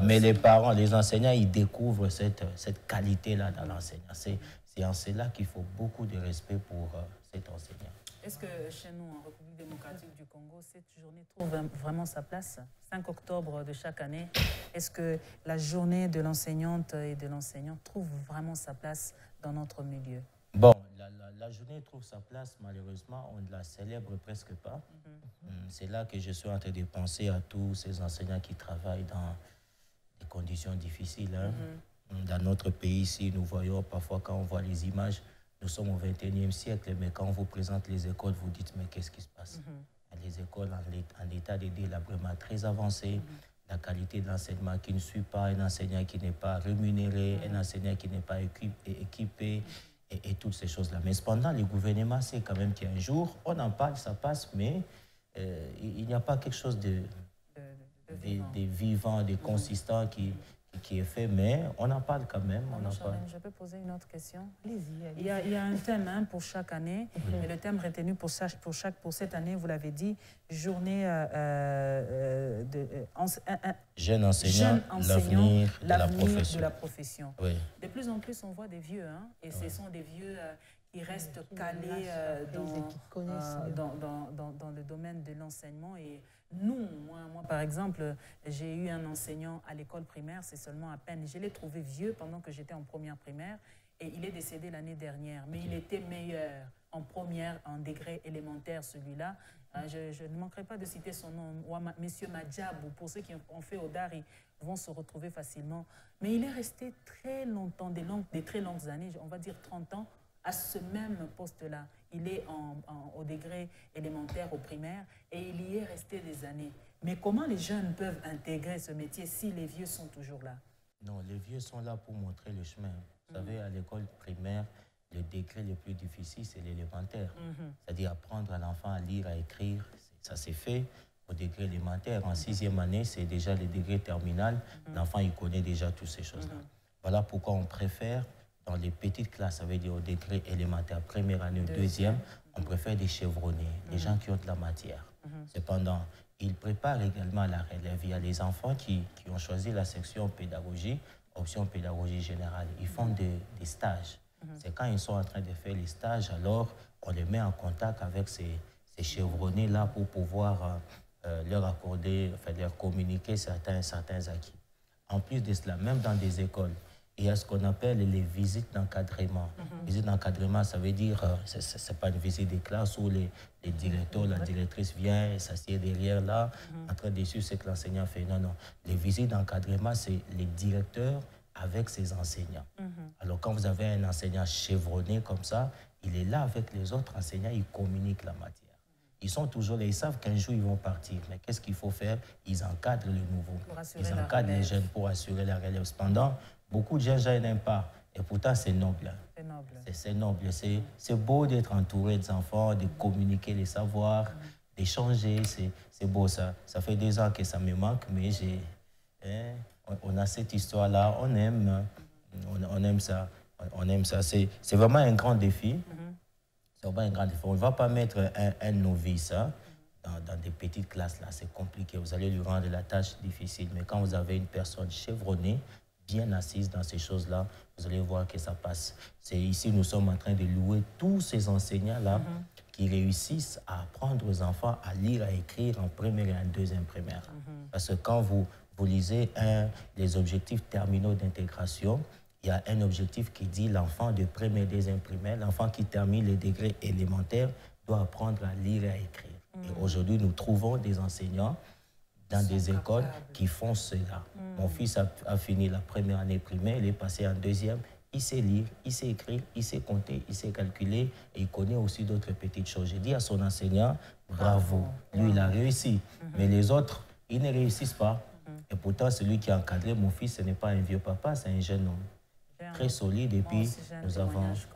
Mais les parents, les enseignants, ils découvrent cette qualité-là dans l'enseignant. C'est en cela qu'il faut beaucoup de respect pour cet enseignant. Est-ce que chez nous, en République démocratique du Congo, cette journée trouve vraiment sa place? 5 octobre de chaque année, est-ce que la journée de l'enseignante et de l'enseignant trouve vraiment sa place dans notre milieu? Bon, la journée trouve sa place, malheureusement, on ne la célèbre presque pas. C'est là que je suis en train de penser à tous ces enseignants qui travaillent dans des conditions difficiles. Hein. Dans notre pays ici, nous voyons parfois quand on voit les images, nous sommes au XXIe siècle, mais quand on vous présente les écoles, vous dites, mais qu'est-ce qui se passe? Les écoles en état de délabrement très avancé, la qualité de l'enseignement qui ne suit pas, un enseignant qui n'est pas rémunéré, un enseignant qui n'est pas équipé, et toutes ces choses-là. Mais cependant, le gouvernement sait quand même qu'un jour, on en parle, ça passe, mais il n'y a pas quelque chose de vivant, de consistant qui est fait, mais on en parle quand même. Je peux poser une autre question? Il y a un thème pour chaque année, et le thème retenu pour cette année, vous l'avez dit, journée jeune enseignant, l'avenir de la profession. Oui. De plus en plus, on voit des vieux, et ce sont des vieux qui restent calés dans le domaine de l'enseignement. Et nous, moi, par exemple, j'ai eu un enseignant à l'école primaire, c'est seulement à peine. Je l'ai trouvé vieux pendant que j'étais en première primaire et il est décédé l'année dernière. Mais il était meilleur en première, en degré élémentaire, celui-là. Je ne manquerai pas de citer son nom, Monsieur Madjabou. Pour ceux qui ont fait Odar, ils vont se retrouver facilement. Mais il est resté très longtemps, des très longues années, on va dire 30 ans, à ce même poste-là. Il est au degré élémentaire, au primaire, et il y est resté des années. Mais comment les jeunes peuvent intégrer ce métier si les vieux sont toujours là? Non, les vieux sont là pour montrer le chemin. Vous savez, à l'école primaire, le degré le plus difficile, c'est l'élémentaire. C'est-à-dire apprendre à l'enfant à lire, à écrire. Ça s'est fait au degré élémentaire. En 6e année, c'est déjà le degré terminal. L'enfant, il connaît déjà toutes ces choses-là. Voilà pourquoi on préfère, dans les petites classes, ça veut dire au degré élémentaire, première année, deuxième, on préfère des chevronnés, des gens qui ont de la matière. Cependant, ils préparent également la relève. Il y a les enfants qui ont choisi la section pédagogie, option pédagogie générale. Ils font des stages. C'est quand ils sont en train de faire les stages, alors on les met en contact avec ces chevronnés-là pour pouvoir leur accorder, enfin, leur communiquer certains acquis. En plus de cela, même dans des écoles, il y a ce qu'on appelle les visites d'encadrement. Visite d'encadrement, ça veut dire, ce n'est pas une visite des classes où les directeurs, la directrice vient et s'assied derrière là, en train de suivre ce que l'enseignant fait. Non, non. Les visites d'encadrement, c'est les directeurs avec ses enseignants. Alors, quand vous avez un enseignant chevronné comme ça, il est là avec les autres enseignants, il communique la matière. Ils sont toujours là, ils savent qu'un jour ils vont partir. Mais qu'est-ce qu'il faut faire? Ils encadrent les nouveaux. Ils encadrent les jeunes pour assurer la relève. Cependant, beaucoup de jeunes n'aiment pas. Et pourtant, c'est noble. C'est noble. C'est beau d'être entouré d'enfants, de communiquer les savoirs, d'échanger. C'est beau ça. Ça fait 2 ans que ça me manque, mais on a cette histoire-là. On aime ça. On aime ça. C'est vraiment un grand défi. C'est vraiment un grand défi. On ne va pas mettre un novice dans des petites classes. Là, c'est compliqué. Vous allez lui rendre la tâche difficile. Mais quand vous avez une personne chevronnée, bien assise dans ces choses-là, vous allez voir que ça passe. Ici, nous sommes en train de louer tous ces enseignants-là qui réussissent à apprendre aux enfants à lire, à écrire en première et en deuxième primaire. Parce que quand vous lisez les objectifs terminaux d'intégration, il y a un objectif qui dit l'enfant de première et deuxième primaire, l'enfant qui termine les degrés élémentaires doit apprendre à lire et à écrire. Et aujourd'hui, nous trouvons des enseignants dans des écoles qui font cela. Mon fils a fini la première année primaire, il est passé en deuxième, il sait lire, il sait écrire, il sait compter, il sait calculer et il connaît aussi d'autres petites choses. J'ai dit à son enseignant, bravo, lui il a réussi, mais les autres, ils ne réussissent pas. Et pourtant, celui qui a encadré mon fils, ce n'est pas un vieux papa, c'est un jeune homme. Très solide et puis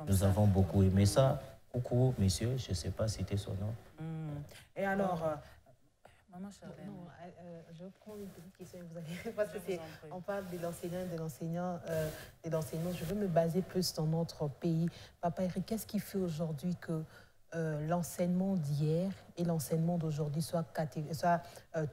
nous avons beaucoup aimé ça. Coucou, monsieur, je ne sais pas citer son nom. Et alors, Maman Charlène. Non, je prends une petite question. Parce qu'on parle de l'enseignant, je veux me baser plus dans notre pays. Papa Eric, qu'est-ce qui fait aujourd'hui que l'enseignement d'hier et l'enseignement d'aujourd'hui soient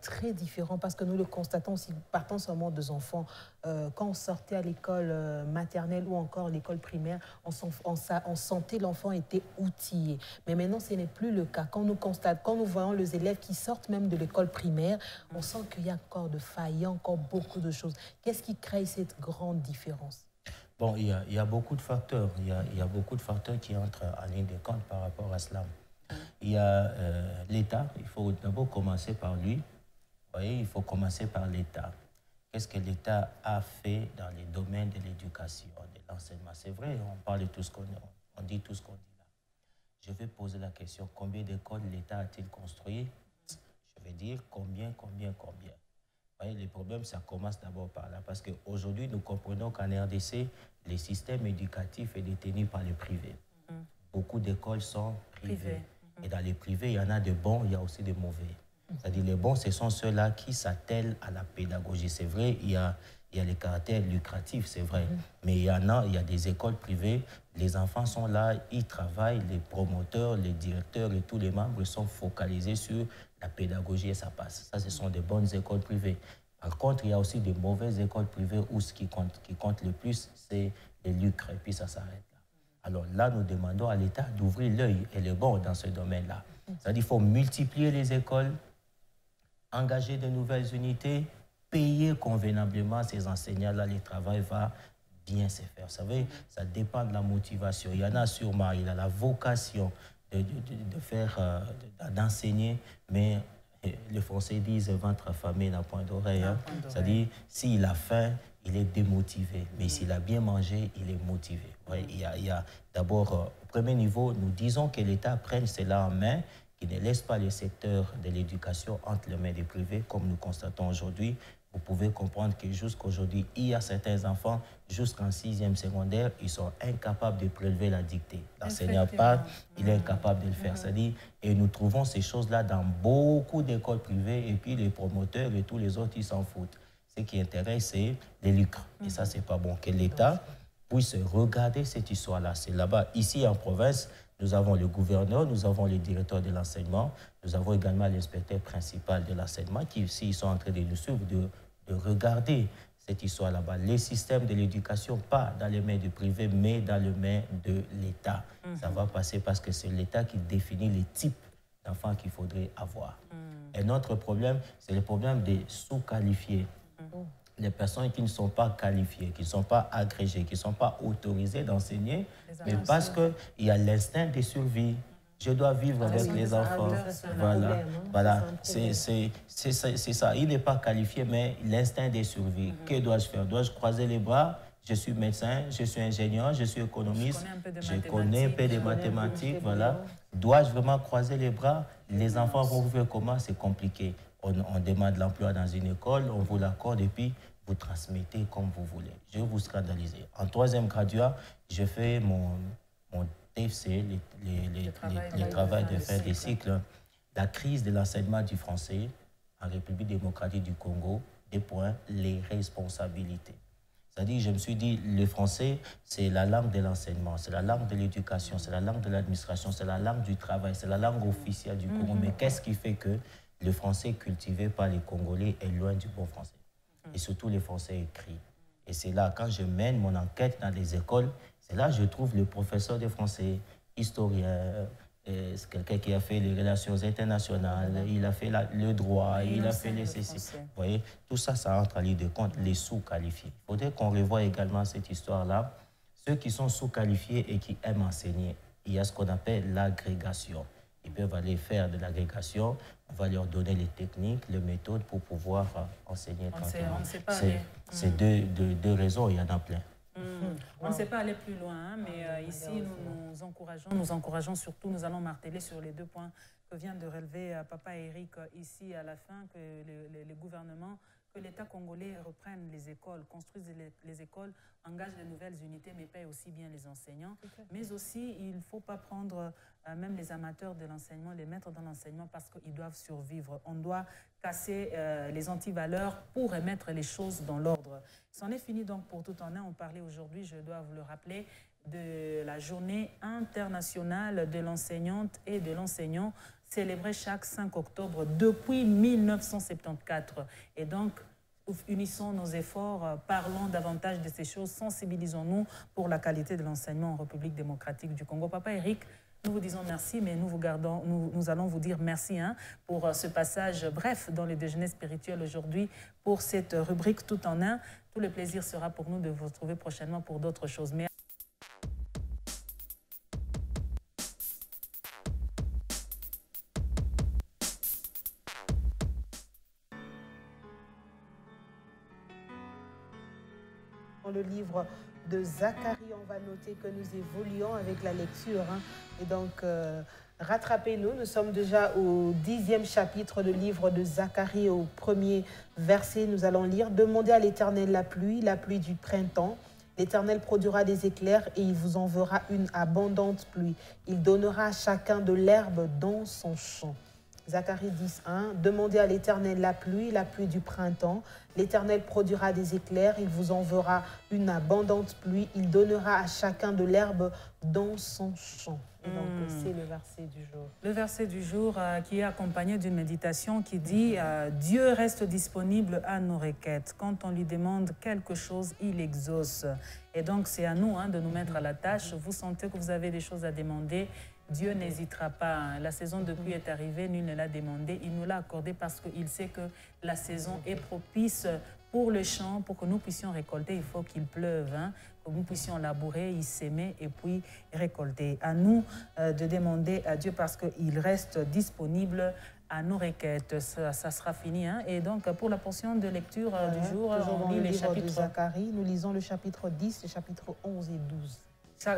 très différents? Parce que nous le constatons si partant seulement des enfants, quand on sortait à l'école maternelle ou encore l'école primaire, on sentait l'enfant était outillé. Mais maintenant, ce n'est plus le cas. Quand nous voyons les élèves qui sortent même de l'école primaire, on sent qu'il y a encore de failles, il y a encore beaucoup de choses. Qu'est-ce qui crée cette grande différence? Bon, il y a beaucoup de facteurs. Il y a beaucoup de facteurs qui entrent en ligne de compte par rapport à cela. Il y a l'État. Il faut d'abord commencer par lui. Vous voyez, il faut commencer par l'État. Qu'est-ce que l'État a fait dans les domaines de l'éducation, de l'enseignement? C'est vrai, on parle de tout ce qu'on on dit tout ce qu'on dit là. Je vais poser la question, combien d'écoles l'État a-t-il construit? Je vais dire combien? Vous voyez, les problèmes, ça commence d'abord par là. Parce qu'aujourd'hui, nous comprenons qu'en RDC, le système éducatif est détenu par les privés. Beaucoup d'écoles sont privées. Et dans les privés, il y en a de bons, il y a aussi de mauvais. C'est-à-dire les bons, ce sont ceux-là qui s'attellent à la pédagogie. C'est vrai, il y a les caractères lucratifs, c'est vrai. Mais il y a des écoles privées, les enfants sont là, ils travaillent, les promoteurs, les directeurs et tous les membres sont focalisés sur la pédagogie et ça passe. Ça, ce sont des bonnes écoles privées. Par contre, il y a aussi des mauvaises écoles privées où ce qui compte le plus, c'est les lucres. Et puis ça s'arrête là. Alors là, nous demandons à l'État d'ouvrir l'œil et le bon dans ce domaine-là. C'est-à-dire qu'il faut multiplier les écoles, engager de nouvelles unités, payer convenablement ces enseignants-là, le travail va bien se faire. Vous savez, ça dépend de la motivation. Il y en a sûrement, il a la vocation d'enseigner, mais les Français disent ventre affamé n'a point d'oreille. Hein. C'est-à-dire, s'il a faim, il est démotivé. Mais s'il a bien mangé, il est motivé. Ouais, il y a d'abord, au premier niveau, nous disons que l'État prenne cela en main, qu'il ne laisse pas le secteur de l'éducation entre les mains des privés, comme nous constatons aujourd'hui. Vous pouvez comprendre que jusqu'aujourd'hui, il y a certains enfants, jusqu'en 6e secondaire, ils sont incapables de prélever la dictée. L'enseignant parle, il est incapable de le faire. C'est-à-dire, et nous trouvons ces choses-là dans beaucoup d'écoles privées, et puis les promoteurs et tous les autres, ils s'en foutent. Ce qui intéresse, c'est les lucres. Et ça, c'est pas bon. Que l'État puisse regarder cette histoire-là. C'est là-bas, ici en province, Nous avons le gouverneur, nous avons le directeur de l'enseignement, nous avons également l'inspecteur principal de l'enseignement qui aussi ils sont en train de nous suivre, de regarder cette histoire là-bas. Les systèmes de l'éducation, pas dans les mains du privé, mais dans les mains de l'État. Ça va passer parce que c'est l'État qui définit les types d'enfants qu'il faudrait avoir. Un autre problème, c'est le problème des sous-qualifiés. Les personnes qui ne sont pas qualifiées, qui ne sont pas agrégées, qui ne sont pas autorisées d'enseigner, mais parce qu'il y a l'instinct de survie. Je dois vivre avec les enfants. Voilà, c'est ça. Il n'est pas qualifié, mais l'instinct de survie. Que dois-je faire? Dois-je croiser les bras? Je suis médecin, je suis ingénieur, je suis économiste, je connais un peu de mathématiques, voilà. Dois-je vraiment croiser les bras? Les enfants vont vivre comment? C'est compliqué. On demande l'emploi dans une école, on vous l'accorde et puis vous transmettez comme vous voulez. Je vais vous scandaliser. En troisième graduat, je fais mon TFC, le travail de fin des cycles. La crise de l'enseignement du français en République démocratique du Congo, les responsabilités. C'est-à-dire, je me suis dit, le français, c'est la langue de l'enseignement, c'est la langue de l'éducation, c'est la langue de l'administration, c'est la langue du travail, c'est la langue officielle du Congo. Mais qu'est-ce qui fait que le français cultivé par les Congolais est loin du bon français? Et surtout, le français écrit. Et c'est là, quand je mène mon enquête dans les écoles, c'est là que je trouve le professeur de français, historien, c'est quelqu'un qui a fait les relations internationales, il a fait le droit, il a fait les CC. Vous voyez, tout ça, ça entre en ligne de compte, les sous-qualifiés. Il faudrait qu'on revoie également cette histoire-là. Ceux qui sont sous-qualifiés et qui aiment enseigner, il y a ce qu'on appelle l'agrégation. Ils peuvent aller faire de l'agrégation, on va leur donner les techniques, les méthodes pour pouvoir enseigner tranquillement. C'est deux raisons, il y en a plein. On ne sait pas aller plus loin, hein, mais ici, nous encourageons surtout, nous allons marteler sur les 2 points que vient de relever Papa Eric ici à la fin, que le gouvernement, que l'État congolais reprenne les écoles, construise les écoles, engage de nouvelles unités, mais paye aussi bien les enseignants. Mais aussi, il ne faut pas prendre même les amateurs de l'enseignement, les mettre dans l'enseignement parce qu'ils doivent survivre. On doit casser les antivaleurs pour remettre les choses dans l'ordre. C'en est fini donc pour Tout en un. On parlait aujourd'hui, je dois vous le rappeler, de la journée internationale de l'enseignante et de l'enseignant célébrée chaque 5 octobre depuis 1974. Et donc, unissons nos efforts, parlons davantage de ces choses, sensibilisons-nous pour la qualité de l'enseignement en République démocratique du Congo. Papa Eric, nous vous disons merci, mais nous allons vous dire merci pour ce passage bref dans le déjeuner spirituel aujourd'hui, pour cette rubrique Tout en un. Tout le plaisir sera pour nous de vous retrouver prochainement pour d'autres choses. Mais dans le livre de Zacharie, on va noter que nous évoluons avec la lecture. Et donc, rattrapez-nous. Nous sommes déjà au 10e chapitre du livre de Zacharie, au 1er verset. Nous allons lire « Demandez à l'Éternel la pluie du printemps. L'Éternel produira des éclairs et il vous enverra une abondante pluie. Il donnera à chacun de l'herbe dans son champ. » Zacharie 10:1, demandez à l'Éternel la pluie du printemps. L'Éternel produira des éclairs, il vous enverra une abondante pluie. Il donnera à chacun de l'herbe dans son champ. Et donc, c'est le verset du jour. Le verset du jour qui est accompagné d'une méditation qui dit Dieu reste disponible à nos requêtes. Quand on lui demande quelque chose, il exauce. Et donc, c'est à nous de nous mettre à la tâche. Vous sentez que vous avez des choses à demander, Dieu n'hésitera pas. La saison de pluie est arrivée, nul ne l'a demandé. Il nous l'a accordé parce qu'il sait que la saison est propice pour le champ, pour que nous puissions récolter. Il faut qu'il pleuve, que nous puissions labourer, y s'aimer et puis récolter. À nous de demander à Dieu parce qu'il reste disponible à nos requêtes. Ça sera fini. Et donc, pour la portion de lecture du jour, on lit les chapitres de Zacharie. Nous lisons le chapitre 10, le chapitre 11 et 12.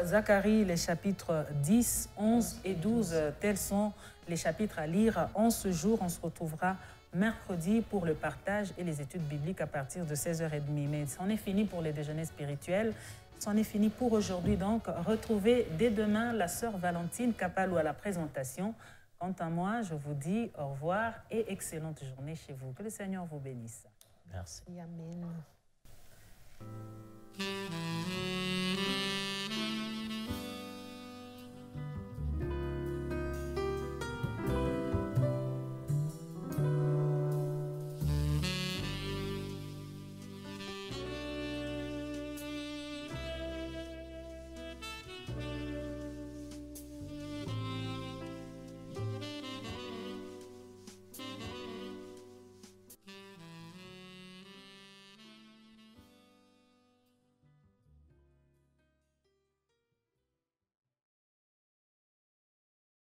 Zacharie, les chapitres 10, 11 et 12, tels sont les chapitres à lire en ce jour. On se retrouvera mercredi pour le partage et les études bibliques à partir de 16h30. Mais c'en est fini pour les déjeuners spirituels. C'en est fini pour aujourd'hui. Donc, retrouvez dès demain la sœur Valentine Kapalou à la présentation. Quant à moi, je vous dis au revoir et excellente journée chez vous. Que le Seigneur vous bénisse. Merci. Amen.